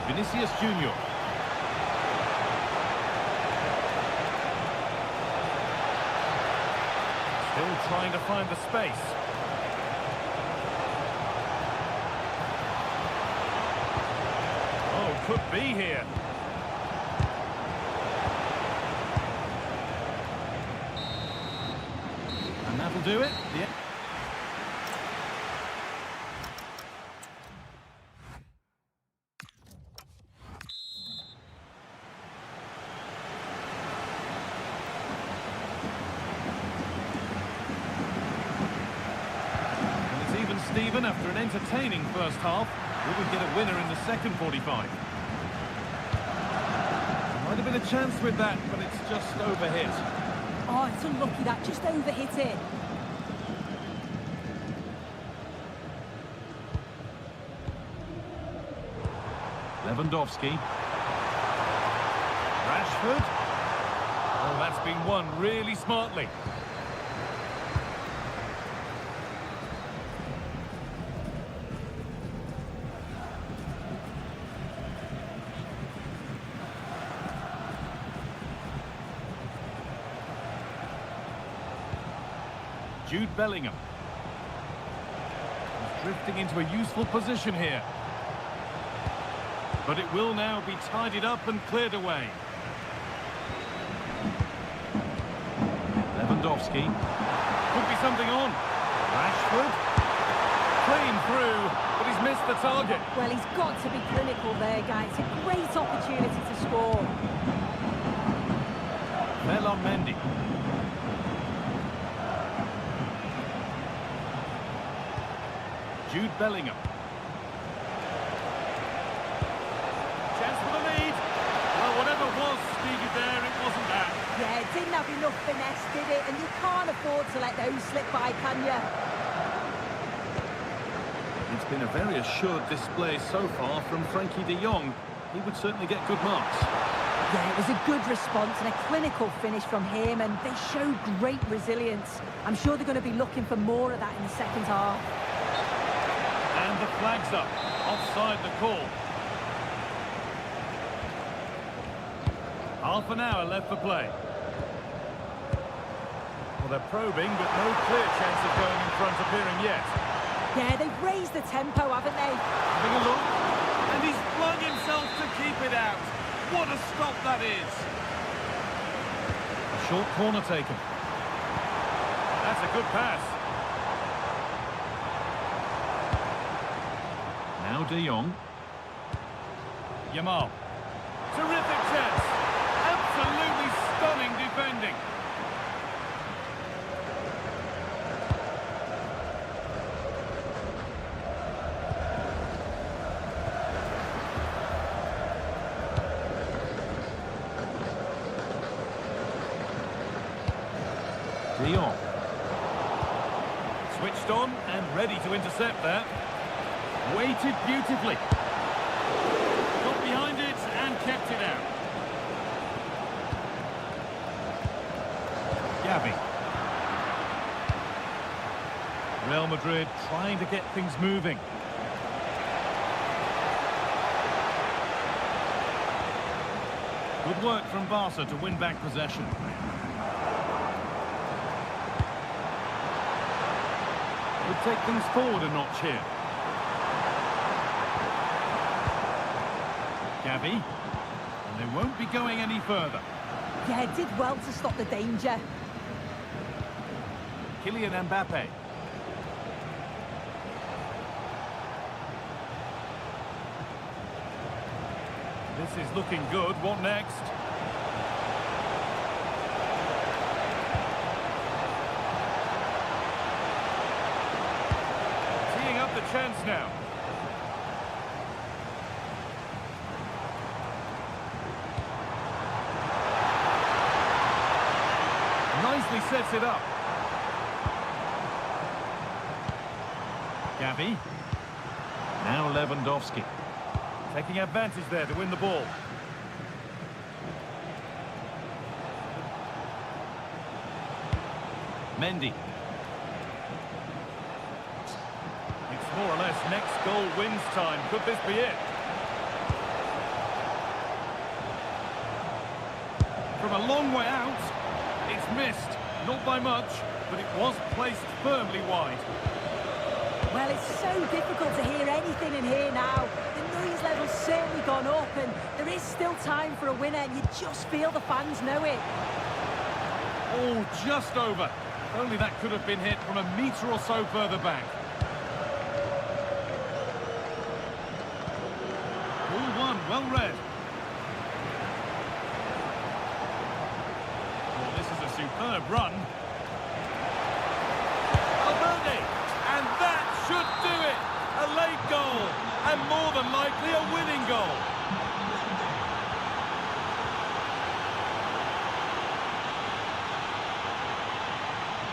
S1: Vinicius Junior. Still trying to find the space. Oh, could be here. And that'll do it. Yeah. And it's even Steven after an entertaining first half. Will we get a winner in the second 45? Might have been a chance with that, but it's just overhit.
S4: Oh, it's unlucky that just overhit it.
S1: Lewandowski. Rashford. Oh, that's been won really smartly. Jude Bellingham. He's drifting into a useful position here. But it will now be tidied up and cleared away. Lewandowski. Could be something on. Rashford. Clean through, but he's missed the target.
S4: Well, he's got to be clinical there, guys. It's a great opportunity to score.
S1: Mendy. Jude Bellingham. Chance for the lead. Well, whatever was speedy there, it wasn't that.
S4: Yeah, it didn't have enough finesse, did it? And you can't afford to let those slip by, can you?
S1: It's been a very assured display so far from Frankie de Jong. He would certainly get good marks.
S4: Yeah, it was a good response and a clinical finish from him, and they showed great resilience. I'm sure they're going to be looking for more of that in the second half.
S1: And the flag's up. Offside the call. Half an hour left for play. Well, they're probing, but no clear chance of going in front appearing yet.
S4: Yeah, they've raised the tempo, haven't they?
S1: Having a look, and he's flung himself to keep it out. What a stop that is. A short corner taken. That's a good pass. Now De Jong. Yamal. Terrific chance. Absolutely stunning defending. De Jong. Switched on and ready to intercept that. Waited beautifully. Got behind it and kept it out. Gavi. Real Madrid trying to get things moving. Good work from Barca to win back possession. Would take things forward a notch here. Gavi, and they won't be going any further.
S4: Yeah, did well to stop the danger.
S1: Kylian Mbappe. This is looking good. What next? Teeing up the chance now. Nicely sets it up. Gavi. Now Lewandowski. Taking advantage there to win the ball. Mendy. It's more or less next goal wins time. Could this be it? From a long way out. It's missed, not by much, but it was placed firmly wide.
S4: Well, it's so difficult to hear anything in here now. The noise level's certainly gone up, and there is still time for a winner, and you just feel the fans know it.
S1: Oh, just over. Only that could have been hit from a metre or so further back. Ball one, well read. Superb run. Alberti, and that should do it. A late goal, and more than likely a winning goal.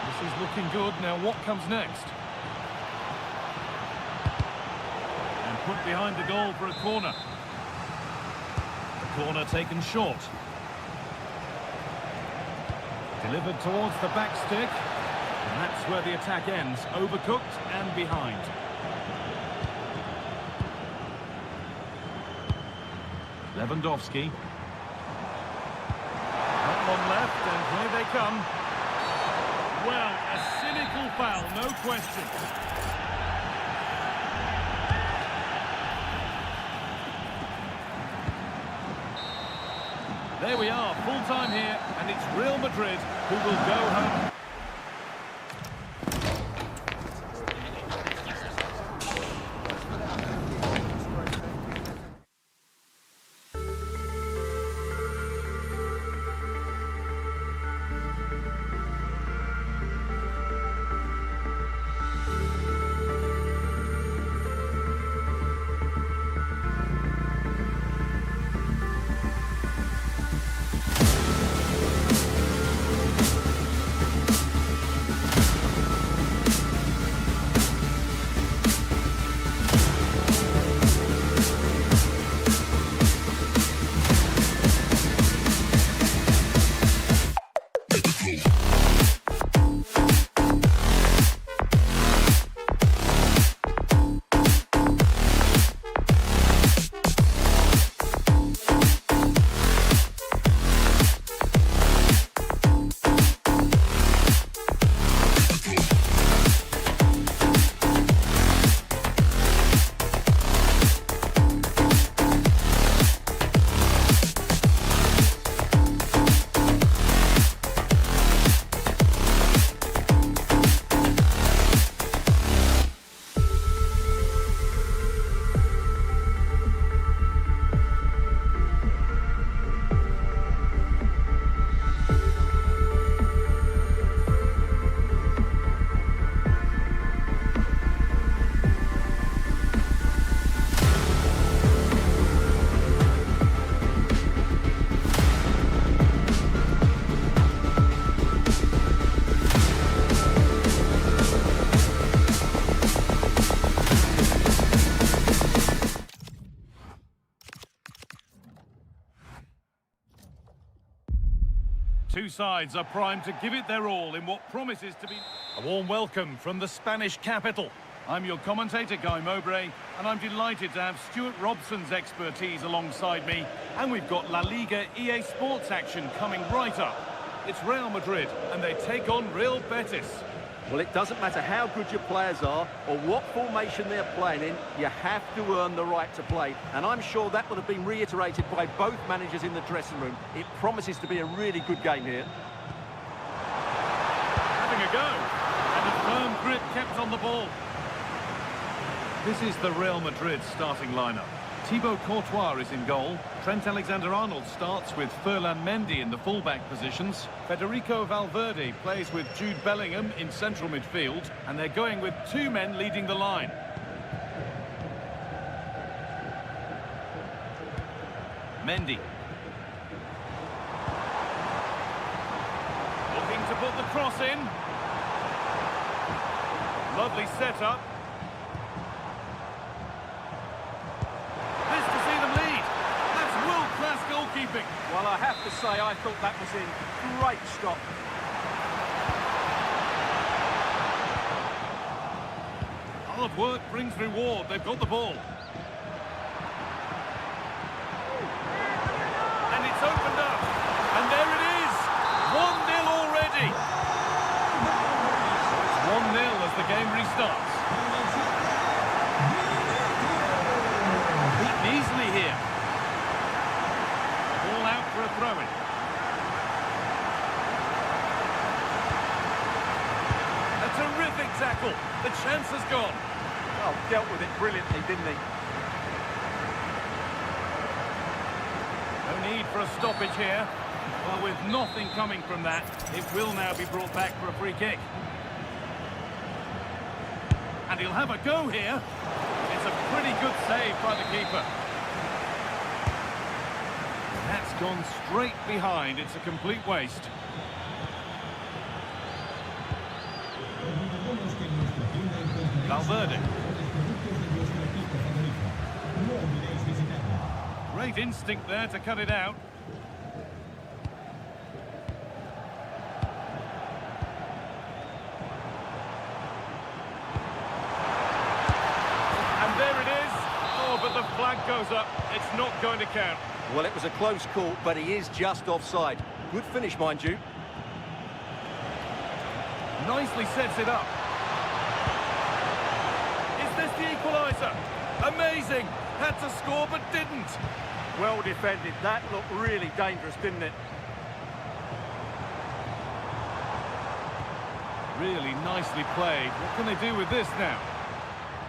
S1: This is looking good. Now what comes next? And put behind the goal for a corner. The corner taken short. Delivered towards the back stick, and that's where the attack ends, overcooked and behind. Lewandowski. Not long left, and here they come. Well, a cynical foul, no question. There we are, full time here, and it's Real Madrid who will go home. Two sides are primed to give it their all in what promises to be a warm welcome from the Spanish capital. I'm your commentator, Guy Mowbray, and I'm delighted to have Stuart Robson's expertise alongside me. And we've got La Liga EA Sports action coming right up. It's Real Madrid, and they take on Real Betis.
S2: Well, it doesn't matter how good your players are or what formation they're playing in, you have to earn the right to play. And I'm sure that would have been reiterated by both managers in the dressing room. It promises to be a really good game here.
S1: Having a go, and a firm grip kept on the ball. This is the Real Madrid starting lineup. Thibaut Courtois is in goal. Trent Alexander-Arnold starts with Ferland Mendy in the fullback positions. Federico Valverde plays with Jude Bellingham in central midfield. And they're going with two men leading the line. Mendy. Looking to put the cross in. Lovely setup. Goalkeeping.
S2: Well, I have to say, I thought that was in. Great stop.
S1: Hard work brings reward. They've got the ball. And it's opened up. And there it is. 1-0 already. It's 1-0 as the game restarts. Beaten easily here. Out for a throw-in. A terrific tackle. The chance has gone.
S2: Oh, dealt with it brilliantly, didn't he?
S1: No need for a stoppage here. Well, with nothing coming from that, it will now be brought back for a free kick. And he'll have a go here. It's a pretty good save by the keeper. That's gone straight behind. It's a complete waste. Valverde. Great instinct there to cut it out. And there it is. Oh, but the flag goes up. It's not going to count.
S2: Well, it was a close call, but he is just offside. Good finish, mind you.
S1: Nicely sets it up. Is this the equaliser? Amazing! Had to score, but didn't.
S2: Well defended. That looked really dangerous, didn't it?
S1: Really nicely played. What can they do with this now?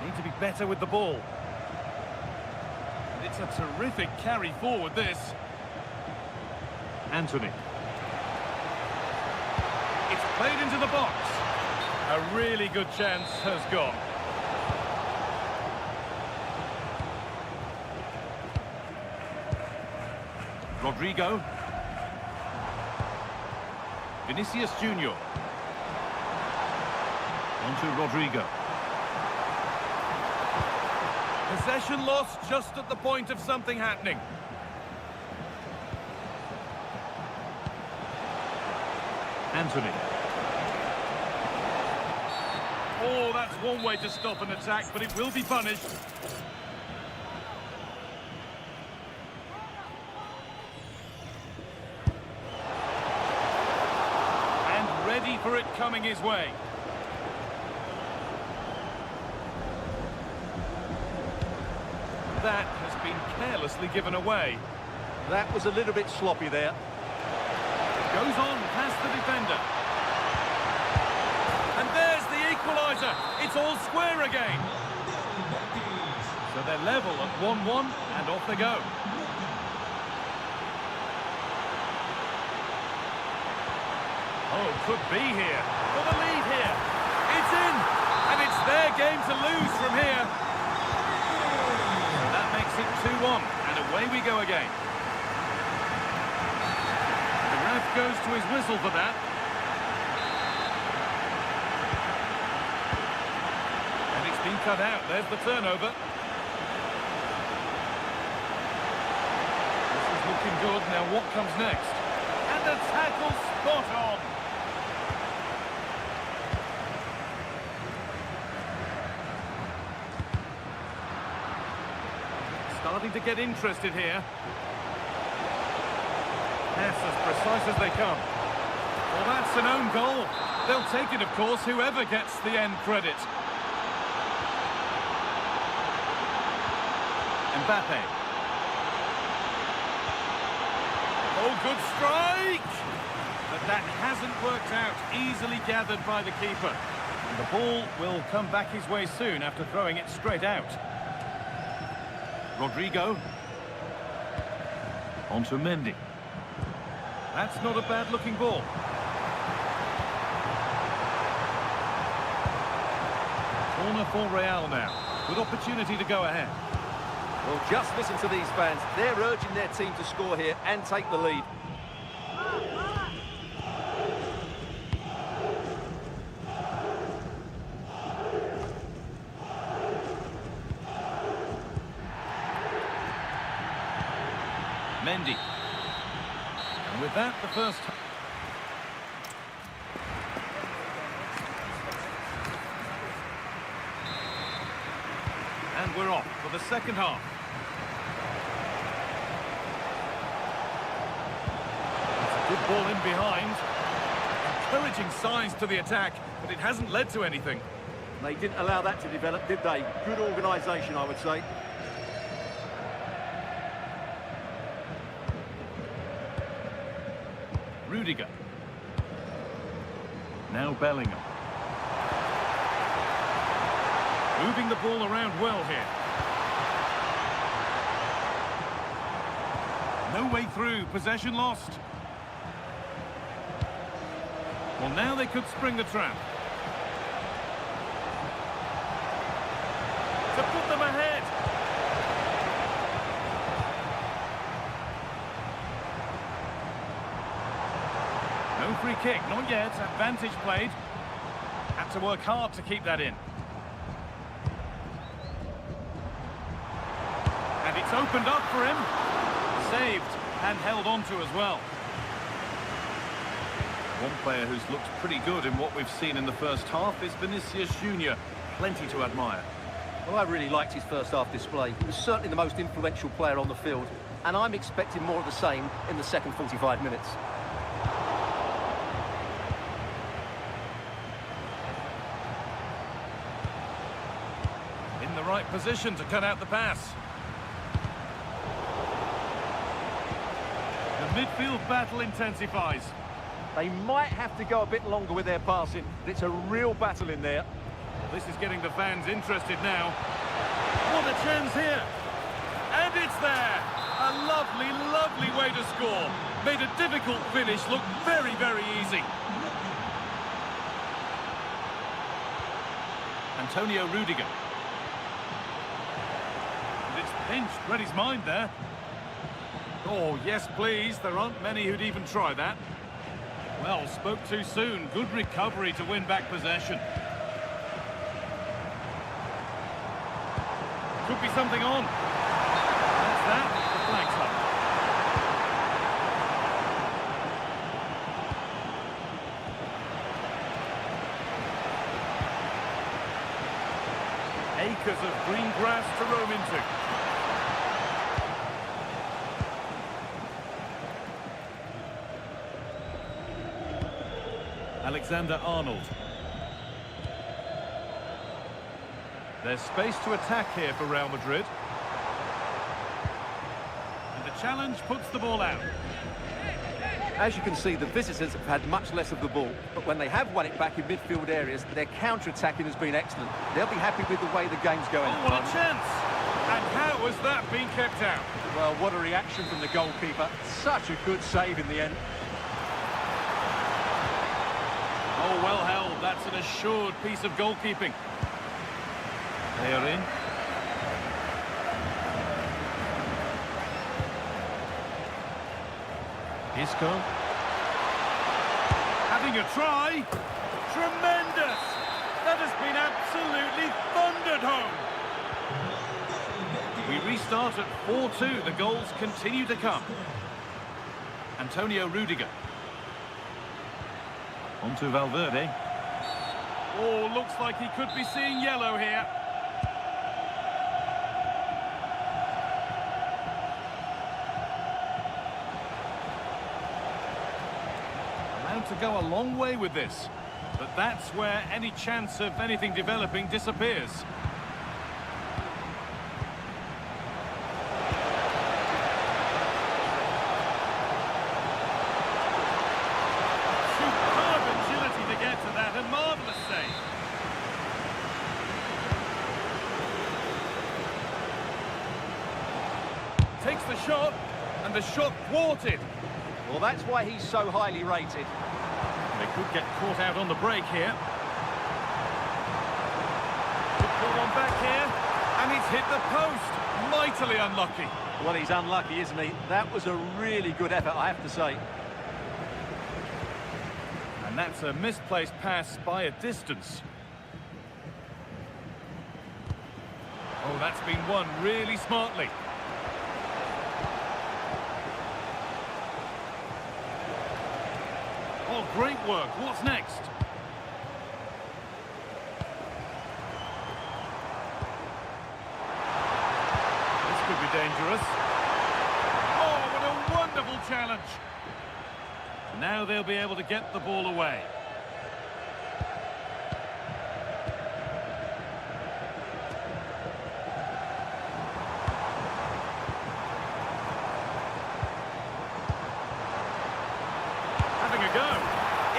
S1: Need to be better with the ball. It's a terrific carry forward, this. Anthony. It's played into the box. A really good chance has gone. Rodrigo. Vinicius Junior. On to Rodrigo. Possession lost just at the point of something happening. Anthony. Oh, that's one way to stop an attack, but it will be punished. And ready for it coming his way. That has been carelessly given away.
S2: That was a little bit sloppy there.
S1: Goes on past the defender. And there's the equaliser. It's all square again. So they're level at 1-1 and off they go. Oh, could be here. For the lead here. It's in. And it's their game to lose from here. Makes it 2-1, and away we go again. The ref goes to his whistle for that. And it's been cut out. There's the turnover. This is looking good. Now what comes next? And And the tackle spot on. Starting to get interested here. Yes, as precise as they come. Well, that's an own goal. They'll take it, of course, whoever gets the end credit. Mbappe. Oh, good strike! But that hasn't worked out. Easily gathered by the keeper. And the ball will come back his way soon after throwing it straight out. Rodrigo. On to Mendy. That's not a bad-looking ball. Corner for Real now. Good opportunity to go ahead.
S2: Well, just listen to these fans. They're urging their team to score here and take the lead.
S1: Mendy. And with that, the first... And we're off for the second half. It's a good ball in behind. Encouraging signs to the attack, but it hasn't led to anything.
S2: They didn't allow that to develop, did they? Good organisation, I would say.
S1: Rudiger. Now Bellingham. Moving the ball around well here. No way through, possession lost. Well, now they could spring the trap. To put them ahead. No free kick, not yet. Advantage played. Had to work hard to keep that in. And it's opened up for him. Saved and held on to as well. One player who's looked pretty good in what we've seen in the first half is Vinicius Junior. Plenty to admire.
S2: Well, I really liked his first half display. He was certainly the most influential player on the field, and I'm expecting more of the same in the second 45 minutes.
S1: In the right position to cut out the pass. The midfield battle intensifies.
S2: They might have to go a bit longer with their passing. It's a real battle in there.
S1: This is getting the fans interested now. What a chance here. And it's there. A lovely, lovely way to score. Made a difficult finish look very, very easy. Antonio Rudiger. And it's pinched, read his mind there. Oh, yes, please. There aren't many who'd even try that. Well, spoke too soon. Good recovery to win back possession. Could be something on. That's that. The flag's up. Acres of green grass to roam into. Alexander-Arnold. There's space to attack here for Real Madrid. And the challenge puts the ball out.
S2: As you can see, the visitors have had much less of the ball, but when they have won it back in midfield areas, their counter-attacking has been excellent. They'll be happy with the way the game's going.
S1: Oh, what a chance! And how has that been kept out?
S2: Well, what a reaction from the goalkeeper. Such a good save in the end.
S1: Oh, well held. That's an assured piece of goalkeeping. They are in. Isco. Having a try. Tremendous. That has been absolutely thundered home. We restart at 4-2. The goals continue to come. Antonio Rudiger. On to Valverde. Oh, looks like he could be seeing yellow here. Allowed to go a long way with this. But that's where any chance of anything developing disappears. Superb agility to get to that, a marvellous save. Takes the shot, and the shot thwarted.
S2: Well, that's why he's so highly rated.
S1: They could get caught out on the break here. Good ball on back here, and it's hit the post. Mightily unlucky.
S2: Well, he's unlucky, isn't he? That was a really good effort, I have to say.
S1: And that's a misplaced pass by a distance. Oh, that's been won really smartly. Oh, great work. What's next? This could be dangerous. Oh, what a wonderful challenge. Now they'll be able to get the ball away. Having a go.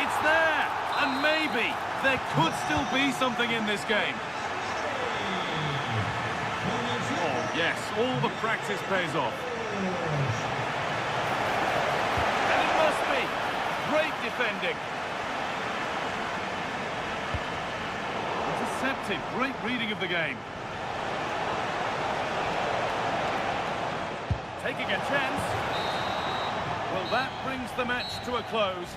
S1: It's there. And maybe there could still be something in this game. Oh, yes. All the practice pays off. And it must be. Great defending. Intercepted. Great reading of the game. Taking a chance. Well, that brings the match to a close.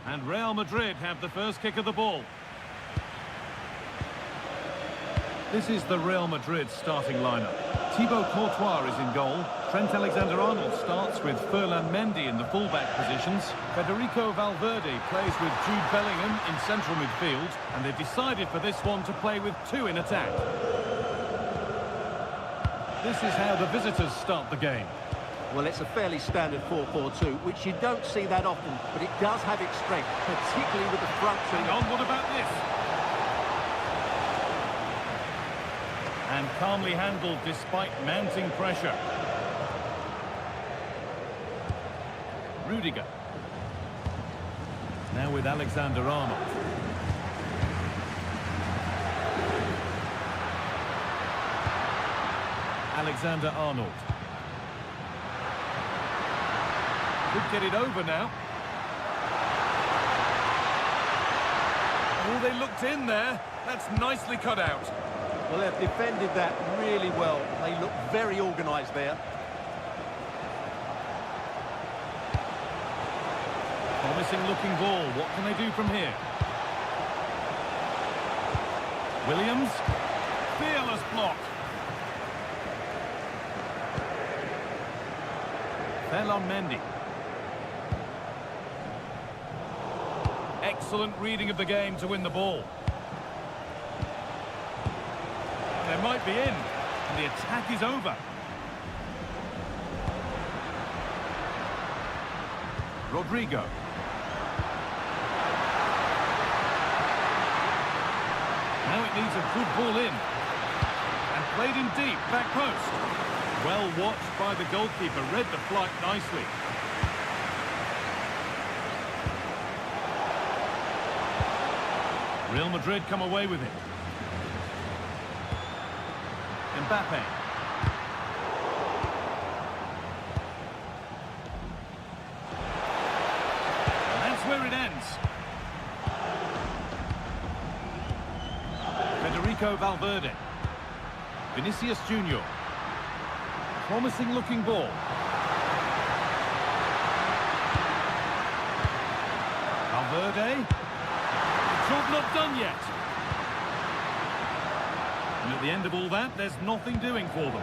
S1: And Real Madrid have the first kick of the ball. This is the Real Madrid starting lineup. Thibaut Courtois is in goal. Trent Alexander-Arnold starts with Ferland Mendy in the fullback positions. Federico Valverde plays with Jude Bellingham in central midfield. And they've decided for this one to play with two in attack. This is how the visitors start the game.
S2: Well, it's a fairly standard 4-4-2, which you don't see that often, but it does have its strength, particularly with the front three.
S1: Hang on, what about this? And calmly handled despite mounting pressure. Rudiger. Now with Alexander-Arnold. Alexander-Arnold. Could get it over now. they looked in there. That's nicely cut out.
S2: Well, they've defended that really well. They look very organised there.
S1: Promising looking ball. What can they do from here? Williams. Fearless block. Mendy. Excellent reading of the game to win the ball. They might be in, and the attack is over. Rodrigo. Now it needs a good ball in. And played in deep, back post. Well watched by the goalkeeper, read the flight nicely. Real Madrid come away with it. Mbappe. And that's where it ends. Federico Valverde. Vinicius Junior. Promising looking ball. Valverde. Job not done yet. And at the end of all that, there's nothing doing for them.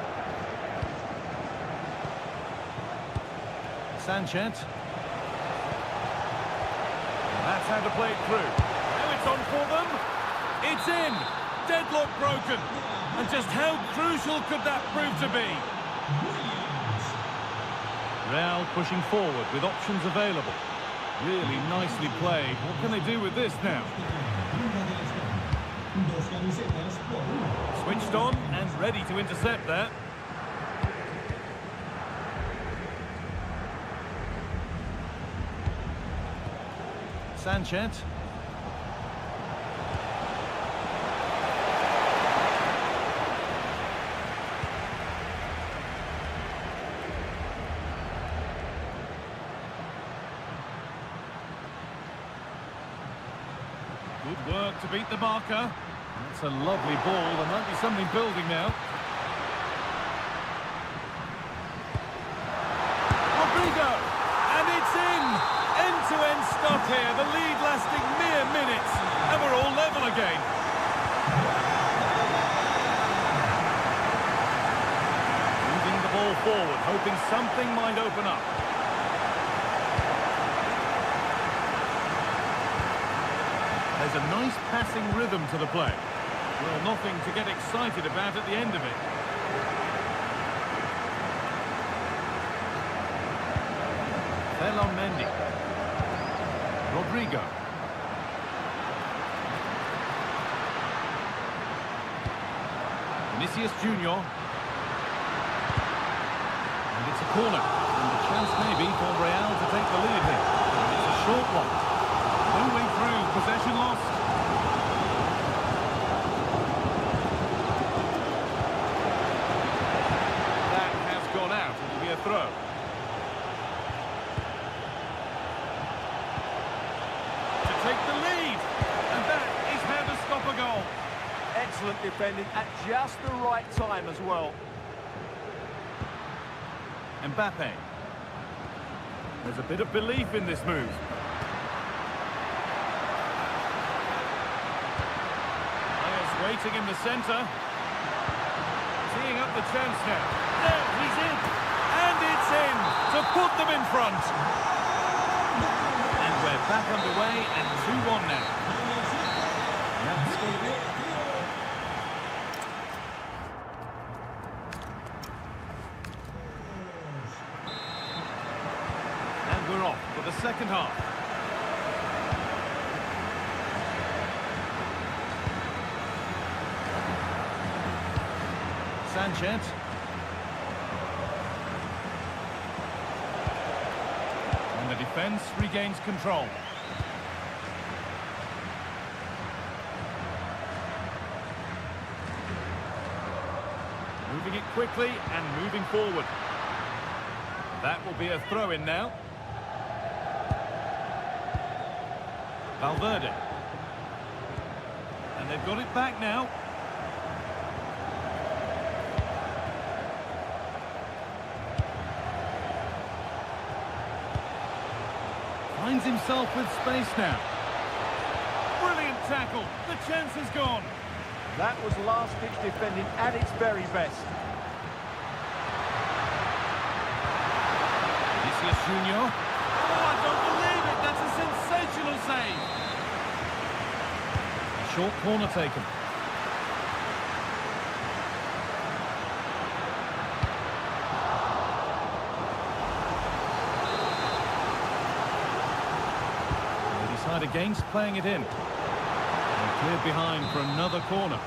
S1: Sanchez. That's how to play it through. Now it's on for them. It's in. Deadlock broken. And just how crucial could that prove to be? Real pushing forward with options available. Really nicely played. What can they do with this now? Switched on and ready to intercept that. Sanchez. Good work to beat the marker. That's a lovely ball. There might be something building now. Rodrigo! And it's in! End-to-end stuff here. The lead lasting mere minutes. And we're all level again. Moving the ball forward, hoping something might open up. There's a nice passing rhythm to the play. Well, nothing to get excited about at the end of it. Mendy. Rodrigo. Vinicius Junior. And it's a corner. And the chance maybe for Real to take the lead here. It's a short one. No way through. Possession lost. That has gone out. It'll be a throw. To take the lead. And that is how to stop a goal.
S2: Excellent defending at just the right time as well.
S1: Mbappe. There's a bit of belief in this move. Waiting in the centre. Teeing up the chance now. There, he's in. And it's in to put them in front. And we're back underway and 2-1 now. And we're off for the second half. Sanchez. And the defence regains control. Moving it quickly and moving forward. That will be a throw-in now. Valverde. They've got it back now. Finds himself with space now. Brilliant tackle. The chance is gone.
S2: That was last-ditch defending at its very best.
S1: Vinicius Junior. Oh, I don't believe it. That's a sensational save. A short corner taken. They decide against playing it in. They're cleared behind for another corner.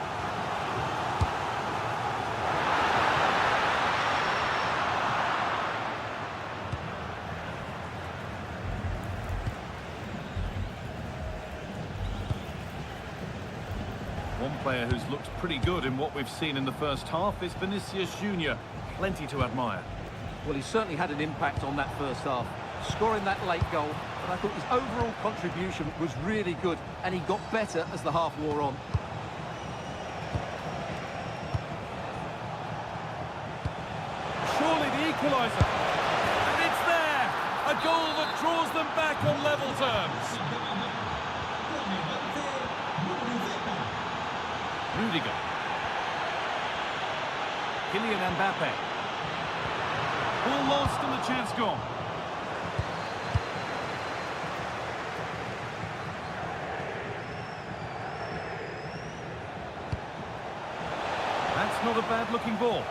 S1: One player who's looked pretty good in what we've seen in the first half is Vinicius Junior. Plenty to admire.
S2: Well, he certainly had an impact on that first half, scoring that late goal, but I thought his overall contribution was really good, and he got better as the half wore on.
S1: Surely the equaliser. And it's there! A goal that draws them back on level terms. Rudiger. Kylian Mbappe. Ball lost and the chance gone. That's not a bad-looking ball.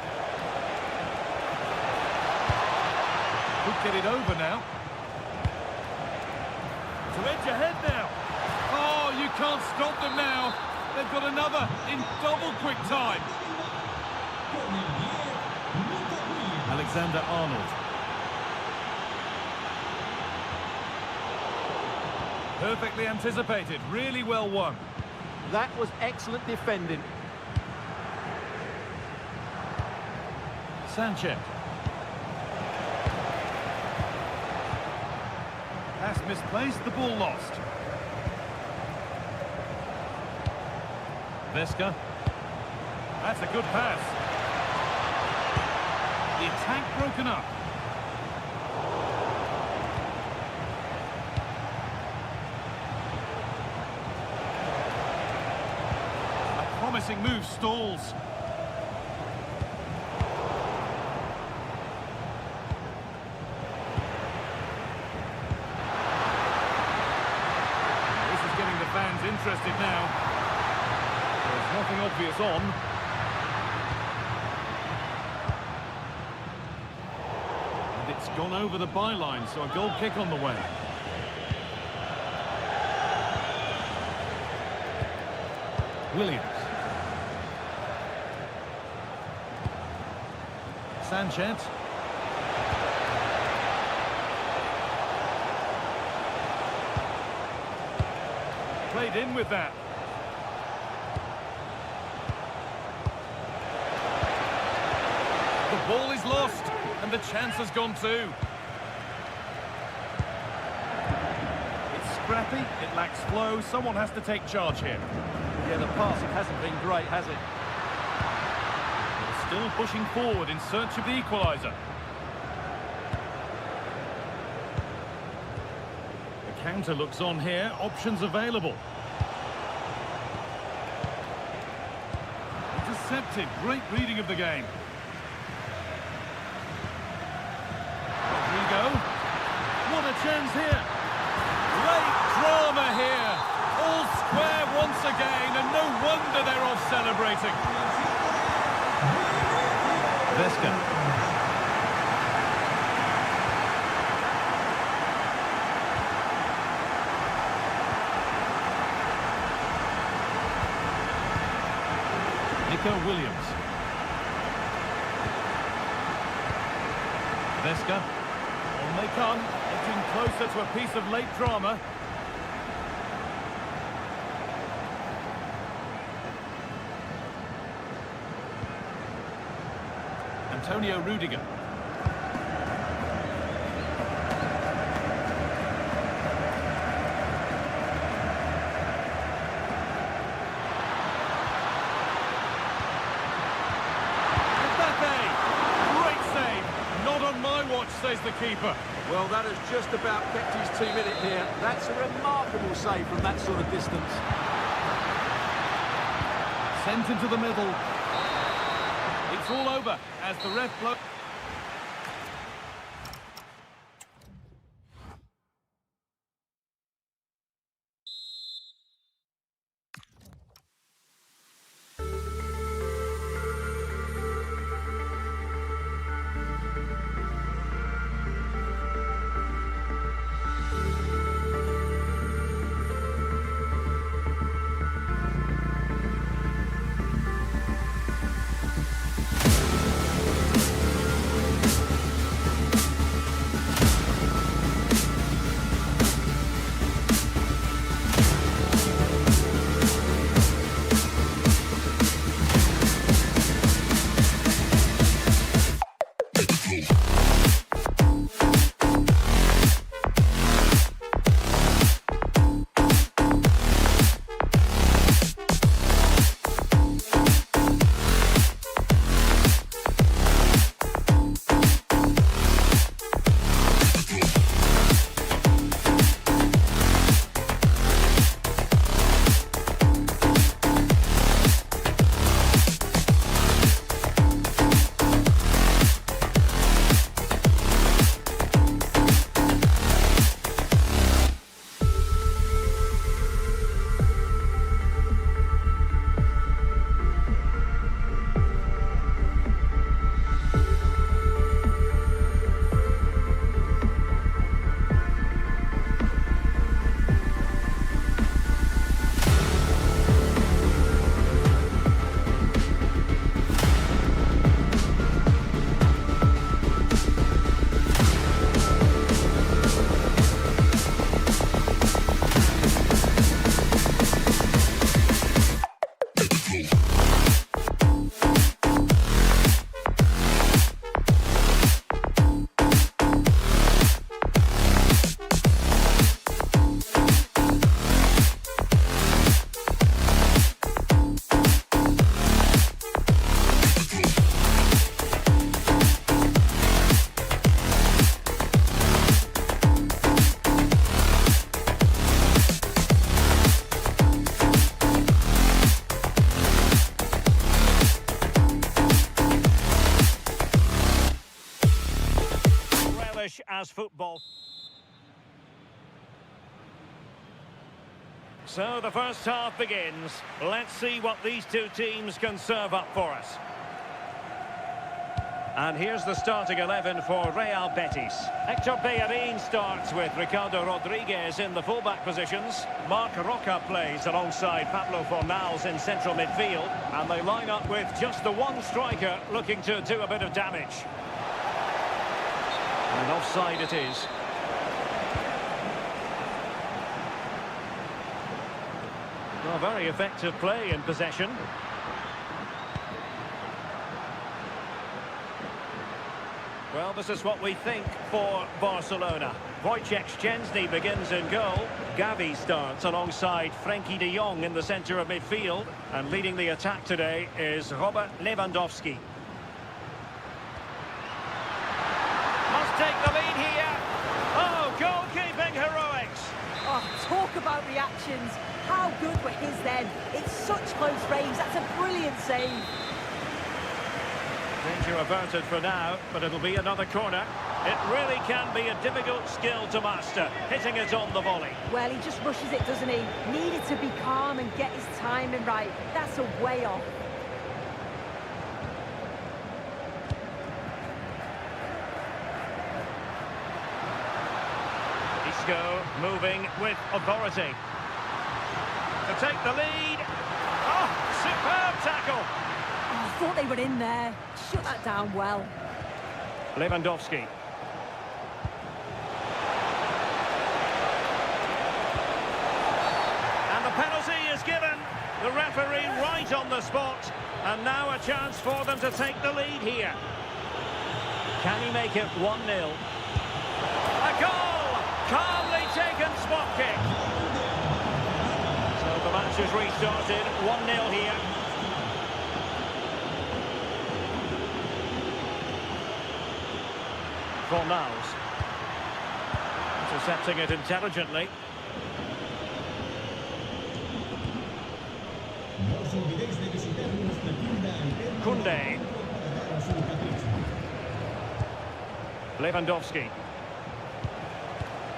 S1: Could get it over now. To edge ahead now. Oh, you can't stop them now. They've got another in double quick time. Alexander-Arnold. Perfectly anticipated, really well won.
S2: That was excellent defending.
S1: Sanchez. Pass misplaced, the ball lost. Vesca. That's a good pass. The attack broken up. A promising move stalls. This is getting the fans interested now. There's nothing obvious on. And it's gone over the byline, so a goal kick on the way. Williams. Sanchez. Played in with that. The ball is lost, and the chance has gone too. It's scrappy, it lacks flow, someone has to take charge here.
S2: Yeah, the passing hasn't been great, has it?
S1: They're still pushing forward in search of the equaliser. The counter looks on here, options available. Intercepted, great reading of the game. What a chance here. Great drama here. All square once again, and no wonder they're off celebrating. Vesca. Nico Williams. Vesca. On they come, edging closer to a piece of late drama. Antonio Rudiger. the keeper.
S2: Well, that has just about kept his team in it here. That's a remarkable save from that sort of distance.
S1: Sent into the middle. It's all over as the ref blows.
S3: As football. So the first half begins. Let's see what these two teams can serve up for us. And here's the starting 11 for Real Betis. Hector Bellerin starts with Ricardo Rodriguez in the fullback positions. Marc Roca plays alongside Pablo Fornals in central midfield. And they line up with just the one striker looking to do a bit of damage. And offside it is. Well, very effective play in possession. Well, this is what we think for Barcelona. Wojciech Szczęsny begins in goal. Gavi starts alongside Frenkie de Jong in the centre of midfield. And leading the attack today is Robert Lewandowski. Take the lead here. Oh, goalkeeping heroics.
S4: Oh, talk about reactions. How good were his then? It's such close range. That's a brilliant save.
S3: Danger averted for now, but it'll be another corner. It really can be a difficult skill to master, hitting it on the volley.
S4: Well, he just rushes it, doesn't he? Needed to be calm and get his timing right. That's a way off.
S3: Moving with authority. To take the lead. Oh, superb tackle.
S4: Oh, I thought they were in there. Shut that down well.
S3: Lewandowski. And the penalty is given. The referee right on the spot. And now a chance for them to take the lead here. Can he make it 1-0? A goal! Calmly taken spot kick. So the match has restarted. 1-0 here. Fornals. Intercepting it intelligently. Koundé. Lewandowski.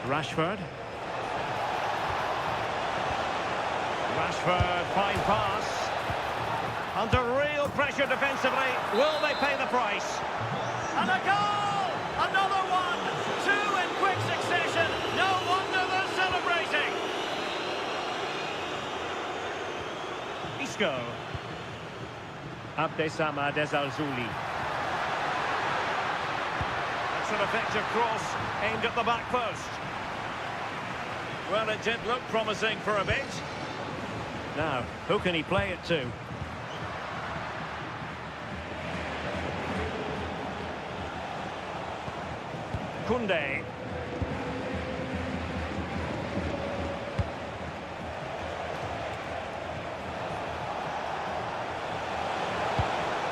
S3: Rashford. Rashford, fine pass. Under real pressure defensively. Will they pay the price? And a goal! Another one! Two in quick succession. No wonder they're celebrating. Isco. Abdessamad Ezalzouli. That's an effective cross aimed at the back post. Well, it did look promising for a bit. Now, who can he play it to? Koundé.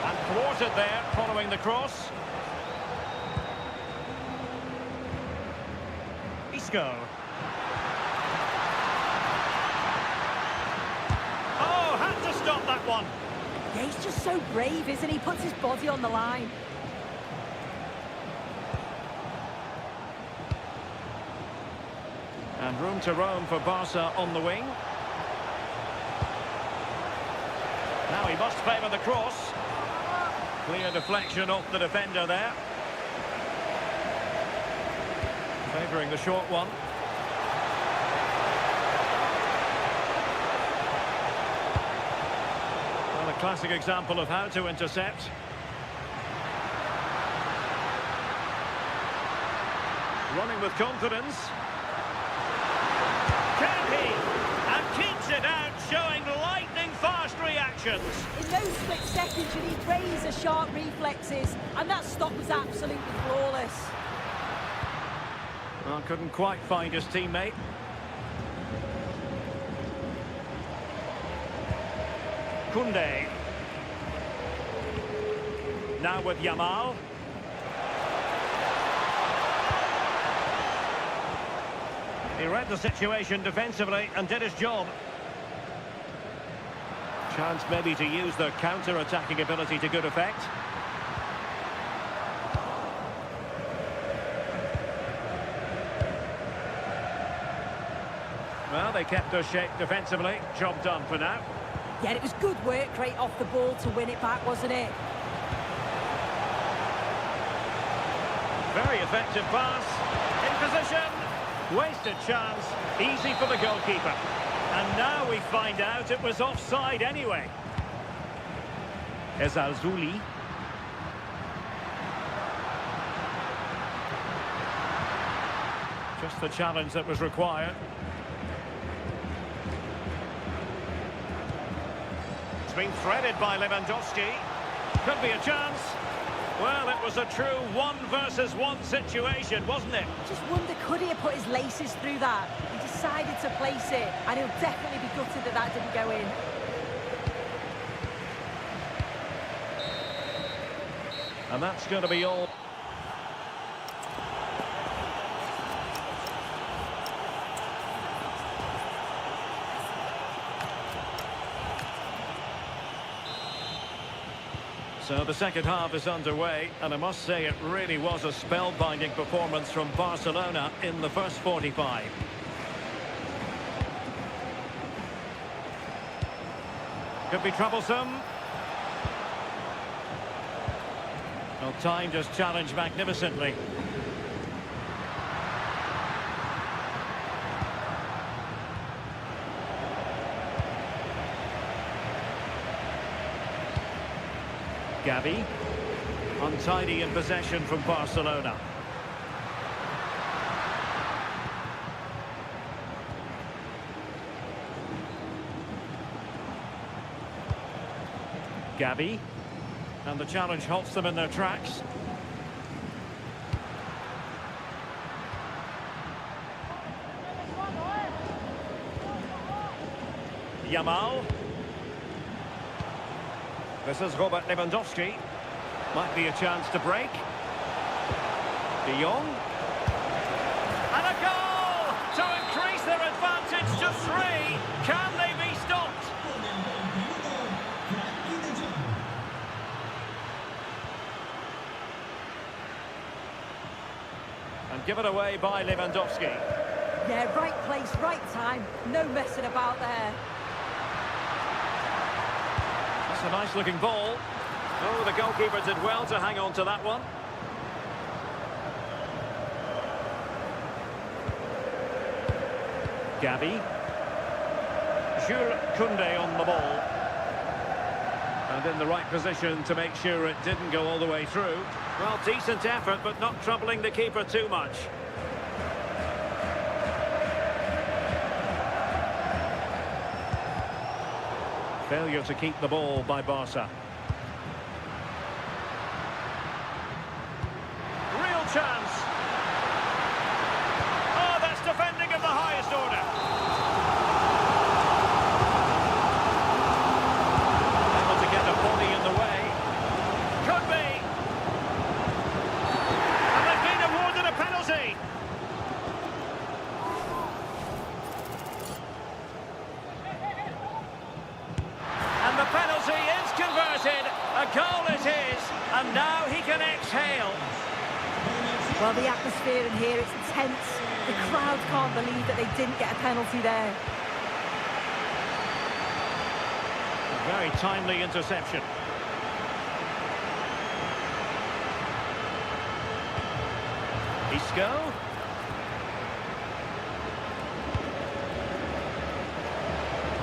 S3: And thwarted there, following the cross. Isco. Oh, had to stop that one.
S4: Yeah, he's just so brave, isn't he? Puts his body on the line.
S3: And room to roam for Barca on the wing. Now he must favour the cross. Clear deflection off the defender there. Favouring the short one. Well, a classic example of how to intercept. Running with confidence. Can he? And keeps it out, showing lightning-fast reactions.
S4: In those split seconds, you need razor-sharp reflexes, and that stop was absolutely flawless.
S3: Well, couldn't quite find his teammate. Koundé. Now with Yamal. He read the situation defensively and did his job. Chance maybe to use their counter-attacking ability to good effect. Well, they kept their shape defensively. Job done for now.
S4: Yeah, it was good work right off the ball to win it back, wasn't it?
S3: Very effective pass. In position. Wasted chance. Easy for the goalkeeper. And now we find out it was offside anyway. Ezalzouli. Just the challenge that was required. It's been threaded by Lewandowski. Could be a chance. Well, it was a true 1-versus-1 situation, wasn't it?
S4: Just wonder, could he have put his laces through that? He decided to place it, and he'll definitely be gutted that that didn't go in.
S3: And that's going to be all. So the second half is underway, and I must say it really was a spellbinding performance from Barcelona in the first 45. Could be troublesome. Well, time just challenged magnificently. Gavi, untidy in possession from Barcelona. Gavi, and the challenge halts them in their tracks. Yamal. This is Robert Lewandowski. Might be a chance to break. De Jong. And a goal to increase their advantage to 3. Can they be stopped? And given away by Lewandowski.
S4: Yeah, right place, right time. No messing about there.
S3: That's a nice looking ball. Oh, the goalkeeper did well to hang on to that one. Gabi. Jules Koundé on the ball. And in the right position to make sure it didn't go all the way through. Well, decent effort, but not troubling the keeper too much. Failure to keep the ball by Barca. Real chance. Oh, that's defending of the highest order. Able to get a body in the way. Could be. And they've been awarded a penalty. And the penalty is converted. A goal it is. And now he can exhale.
S4: Well, the atmosphere in here, it's tense. The crowd can't believe that they didn't get a penalty there.
S3: A very timely interception. Isco.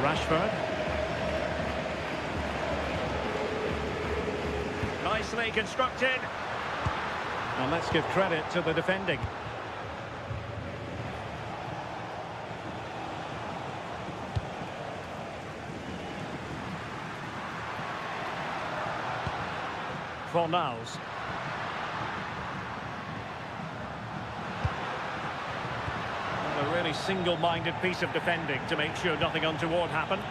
S3: Rashford. Nicely constructed. And let's give credit to the defending. Fornals. And a really single-minded piece of defending to make sure nothing untoward happened.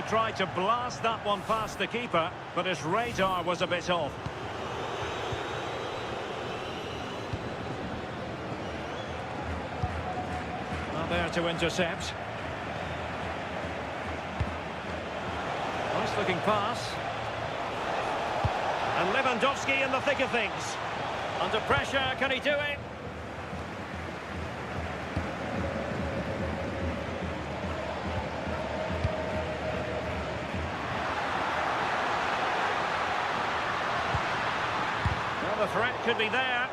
S3: Tried to blast that one past the keeper, but his radar was a bit off. Not there to intercept. Nice looking pass. And Lewandowski in the thick of things. Under pressure, can he do it? The threat could be there.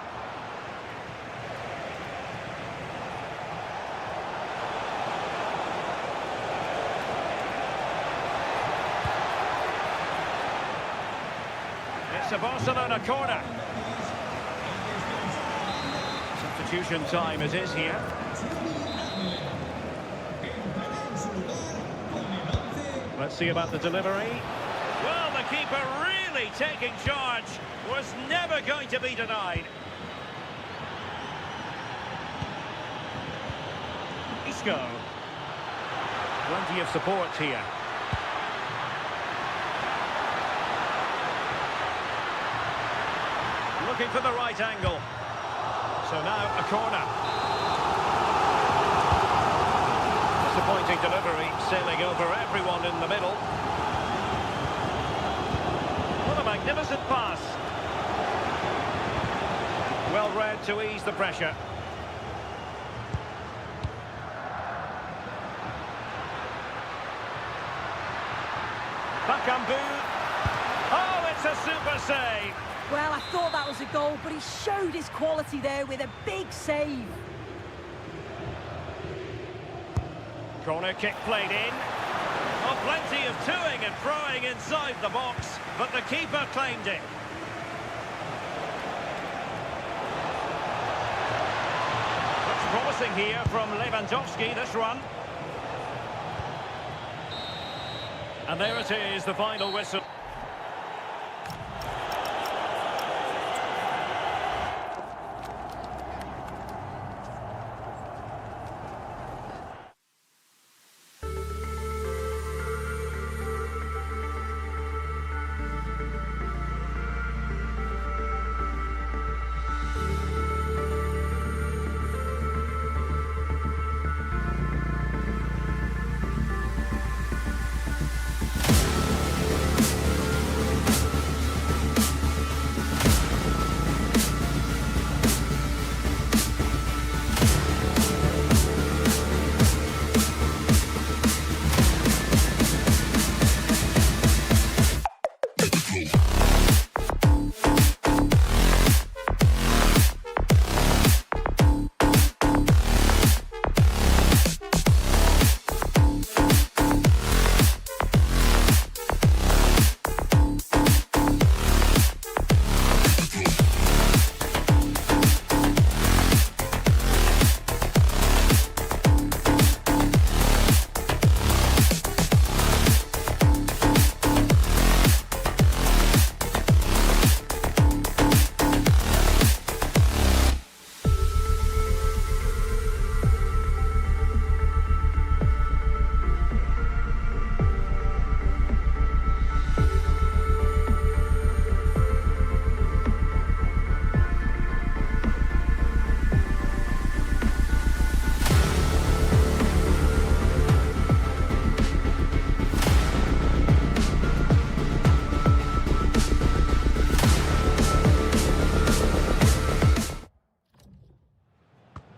S3: It's a Barcelona corner. Substitution time it is here. Let's see about the delivery. Well, the keeper really taking charge. Was never going to be denied. Isco. Plenty of support here. Looking for the right angle. So now a corner. Disappointing delivery, sailing over everyone in the middle. What a magnificent pass. Well read to ease the pressure. Bakambu. Oh, it's a super save.
S4: Well, I thought that was a goal, but he showed his quality there with a big save.
S3: Corner kick played in. Oh, plenty of toing and throwing inside the box, but the keeper claimed it. Promising here from Lewandowski, this run. And there it is, the final whistle.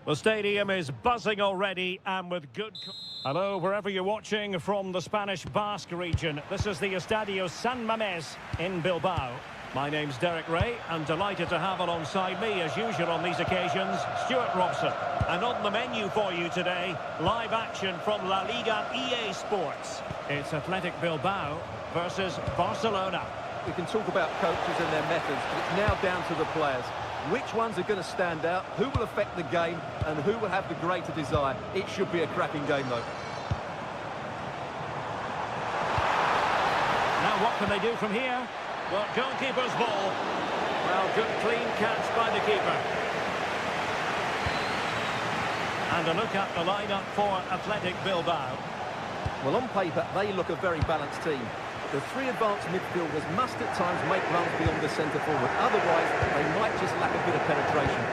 S3: The stadium is buzzing already and with good... Hello, wherever you're watching from the Spanish Basque region. This is the Estadio San Mamés in Bilbao. My name's Derek Ray, and delighted to have alongside me, as usual on these occasions, Stuart Robson. And on the menu for you today, live action from La Liga EA Sports. It's Athletic Bilbao versus Barcelona.
S2: We can talk about coaches and their methods, but it's now down to the players. Which ones are going to stand out, who will affect the game, and who will have the greater desire? It should be a cracking game, though.
S3: Now what can they do from here? Well, goalkeeper's ball. Well, good clean catch by the keeper. And a look at the lineup for Athletic Bilbao.
S2: Well, on paper, they look a very balanced team. The three advanced midfielders must at times make runs beyond the centre forward. Otherwise, they might just lack a bit of penetration.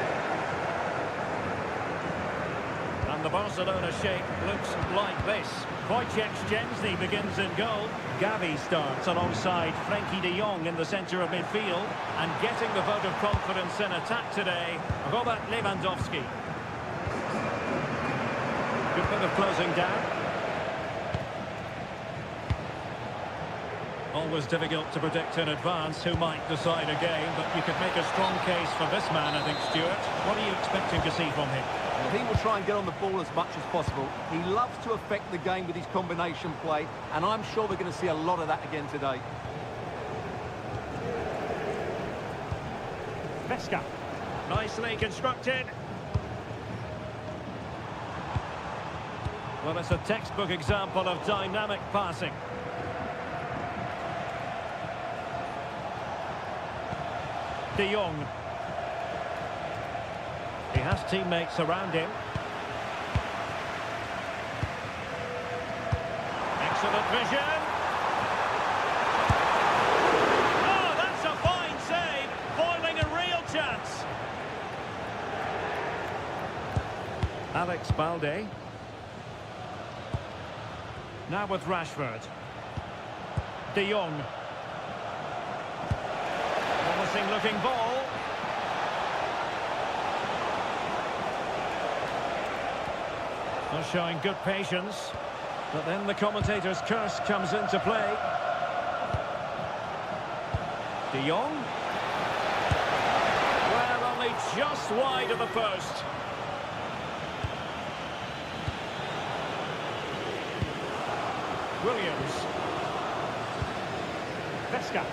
S3: And the Barcelona shape looks like this. Wojciech Szczęsny begins in goal. Gavi starts alongside Frenkie de Jong in the centre of midfield. And getting the vote of confidence in attack today, Robert Lewandowski. Good bit of closing down. Always difficult to predict in advance who might decide a game, but you could make a strong case for this man, I think, Stuart. What are you expecting to see from him?
S2: Well, he will try and get on the ball as much as possible. He loves to affect the game with his combination play, and I'm sure we're going to see a lot of that again today.
S3: Vesca. Nicely constructed. Well, it's a textbook example of dynamic passing. De Jong. He has teammates around him. Excellent vision. Oh, that's a fine save. Foiling a real chance. Alex Balde. Now with Rashford. De Jong. Promising looking ball. They're showing good patience. But then the commentator's curse comes into play. De Jong. Well, only just wide of the post. Williams. Vesca.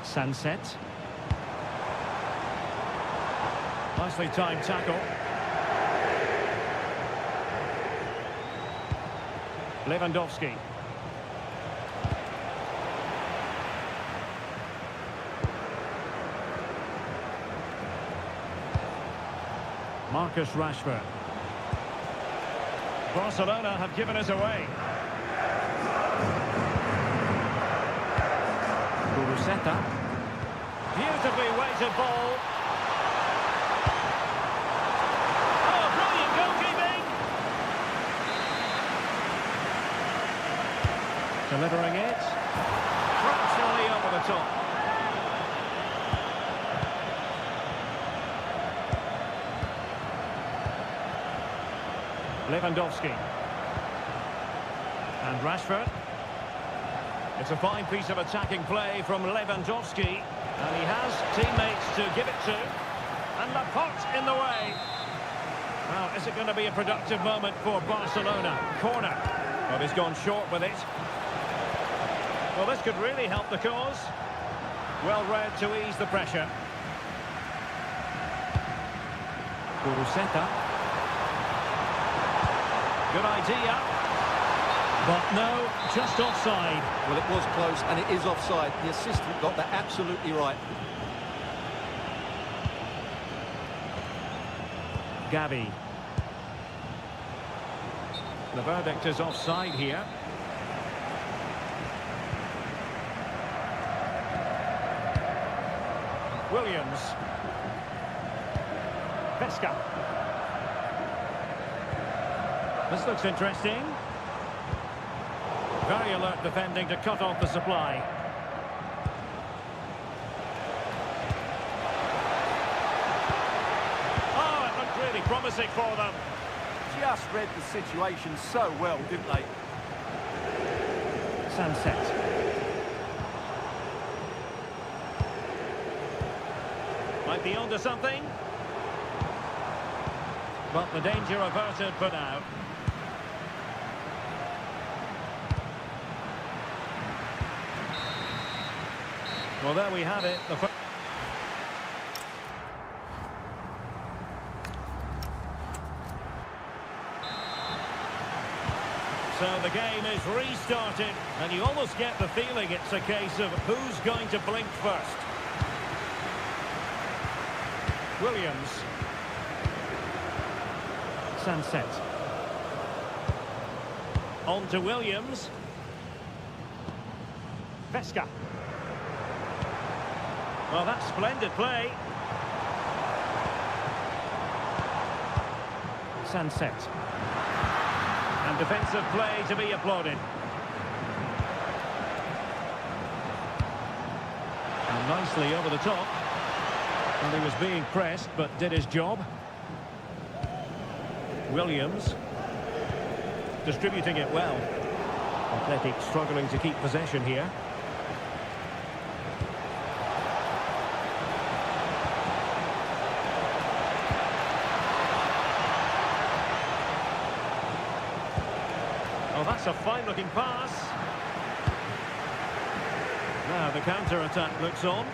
S3: Sunset. Nicely timed tackle. Lewandowski. Marcus Rashford. Barcelona have given us away. Guruseta. Beautifully weighted ball. Oh, brilliant goalkeeping! Delivering it. Fractionally over the top. Lewandowski. And Rashford. It's a fine piece of attacking play from Lewandowski. And he has teammates to give it to. And Laporte in the way. Well, is it going to be a productive moment for Barcelona? Corner. Well, he's gone short with it. Well, this could really help the cause. Well read to ease the pressure. Guruseta. Good idea. But no, just offside.
S2: Well, it was close, and it is offside. The assistant got that absolutely right.
S3: Gavi. The verdict is offside here. Williams. Vesca. This looks interesting. Very alert defending to cut off the supply. Oh, it looked really promising for them.
S2: Just read the situation so well, didn't they?
S3: Sunset. Might be onto something. But the danger averted for now. Well, there we have it. So the game is restarted, and you almost get the feeling it's a case of who's going to blink first. Williams. Sunset. On to Williams. Vesca. Well, that's splendid play. Sunset. And defensive play to be applauded. And nicely over the top. Well, he was being pressed, but did his job. Williams. Distributing it well. Athletic struggling to keep possession here. Oh, that's a fine-looking pass. Now the counter-attack looks on.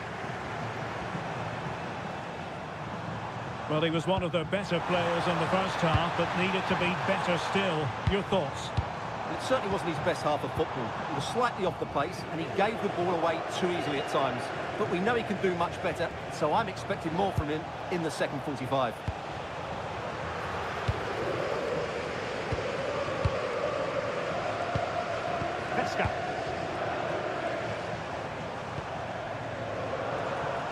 S3: Well, he was one of the better players in the first half, but needed to be better still. Your thoughts?
S2: It certainly wasn't his best half of football. He was slightly off the pace, and he gave the ball away too easily at times. But we know he can do much better, so I'm expecting more from him in the second 45.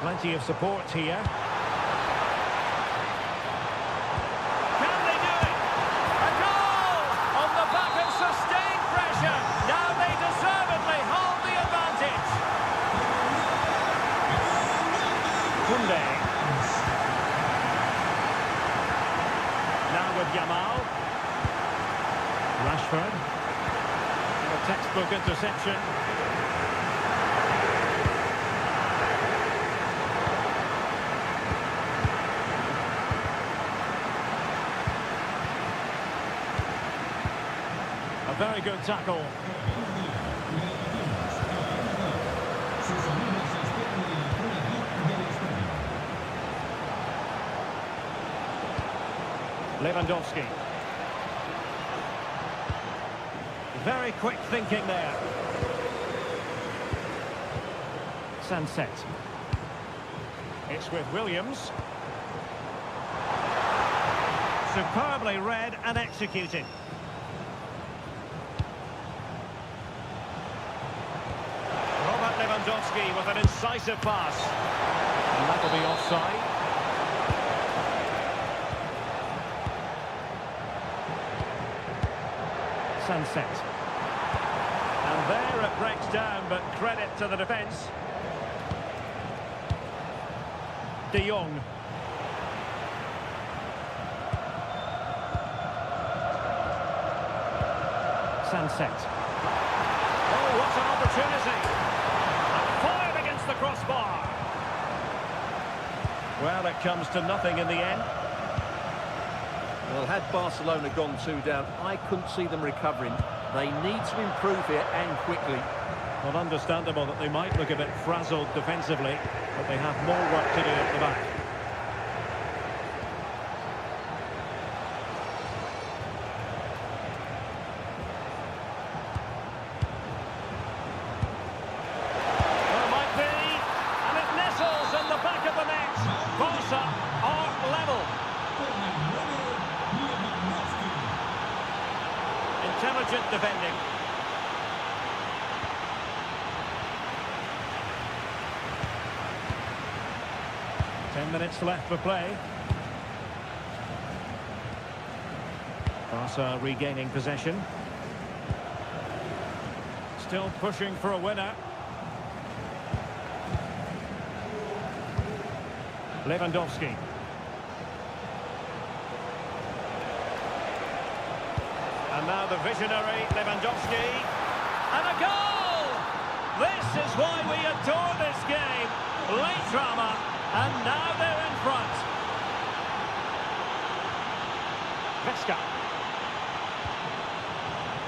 S3: Plenty of support here.
S2: Can they do it? A goal! On the back of sustained pressure. Now they deservedly hold the advantage.
S3: Kunde. Now with Yamal. Rashford. A textbook interception. Very good tackle. Lewandowski. Very quick thinking there. Sunset. It's with Williams. Superbly read and executed. Lewandowski with an incisive pass. And that'll be offside. Sunset. And there it breaks down, but credit to the defence. De Jong. Sunset. Oh, what an opportunity! The crossbar. Well, it comes to nothing in the end.
S2: Well, had Barcelona gone 2 down, I couldn't see them recovering. They need to improve here and quickly.
S3: Well, understandable that they might look a bit frazzled defensively, but they have more work to do at the back. Intelligent defending. Ten minutes left for play. Barca regaining possession. Still pushing for a winner. Lewandowski. And now the visionary Lewandowski. And a goal! This is why we adore this game. Late drama, and now they're in front. Vesca.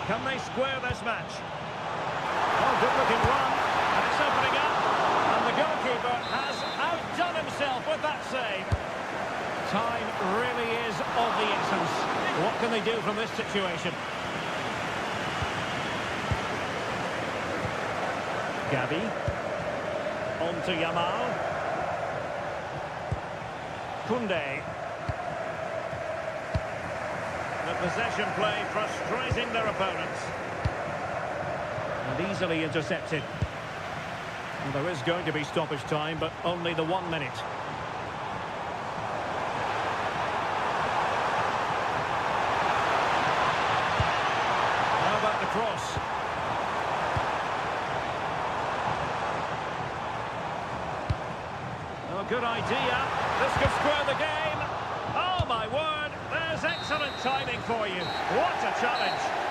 S3: Can they square this match? Oh, good-looking run, and it's opening up. And the goalkeeper has outdone himself with that save. Time really is of the essence. What can they do from this situation? Gavi. On to Yamal. Koundé. The possession play frustrating their opponents. And easily intercepted. And there is going to be stoppage time, but only the 1 minute. How about the cross? Oh, good idea. This could square the game. Oh, my word. There's excellent timing for you. What a challenge.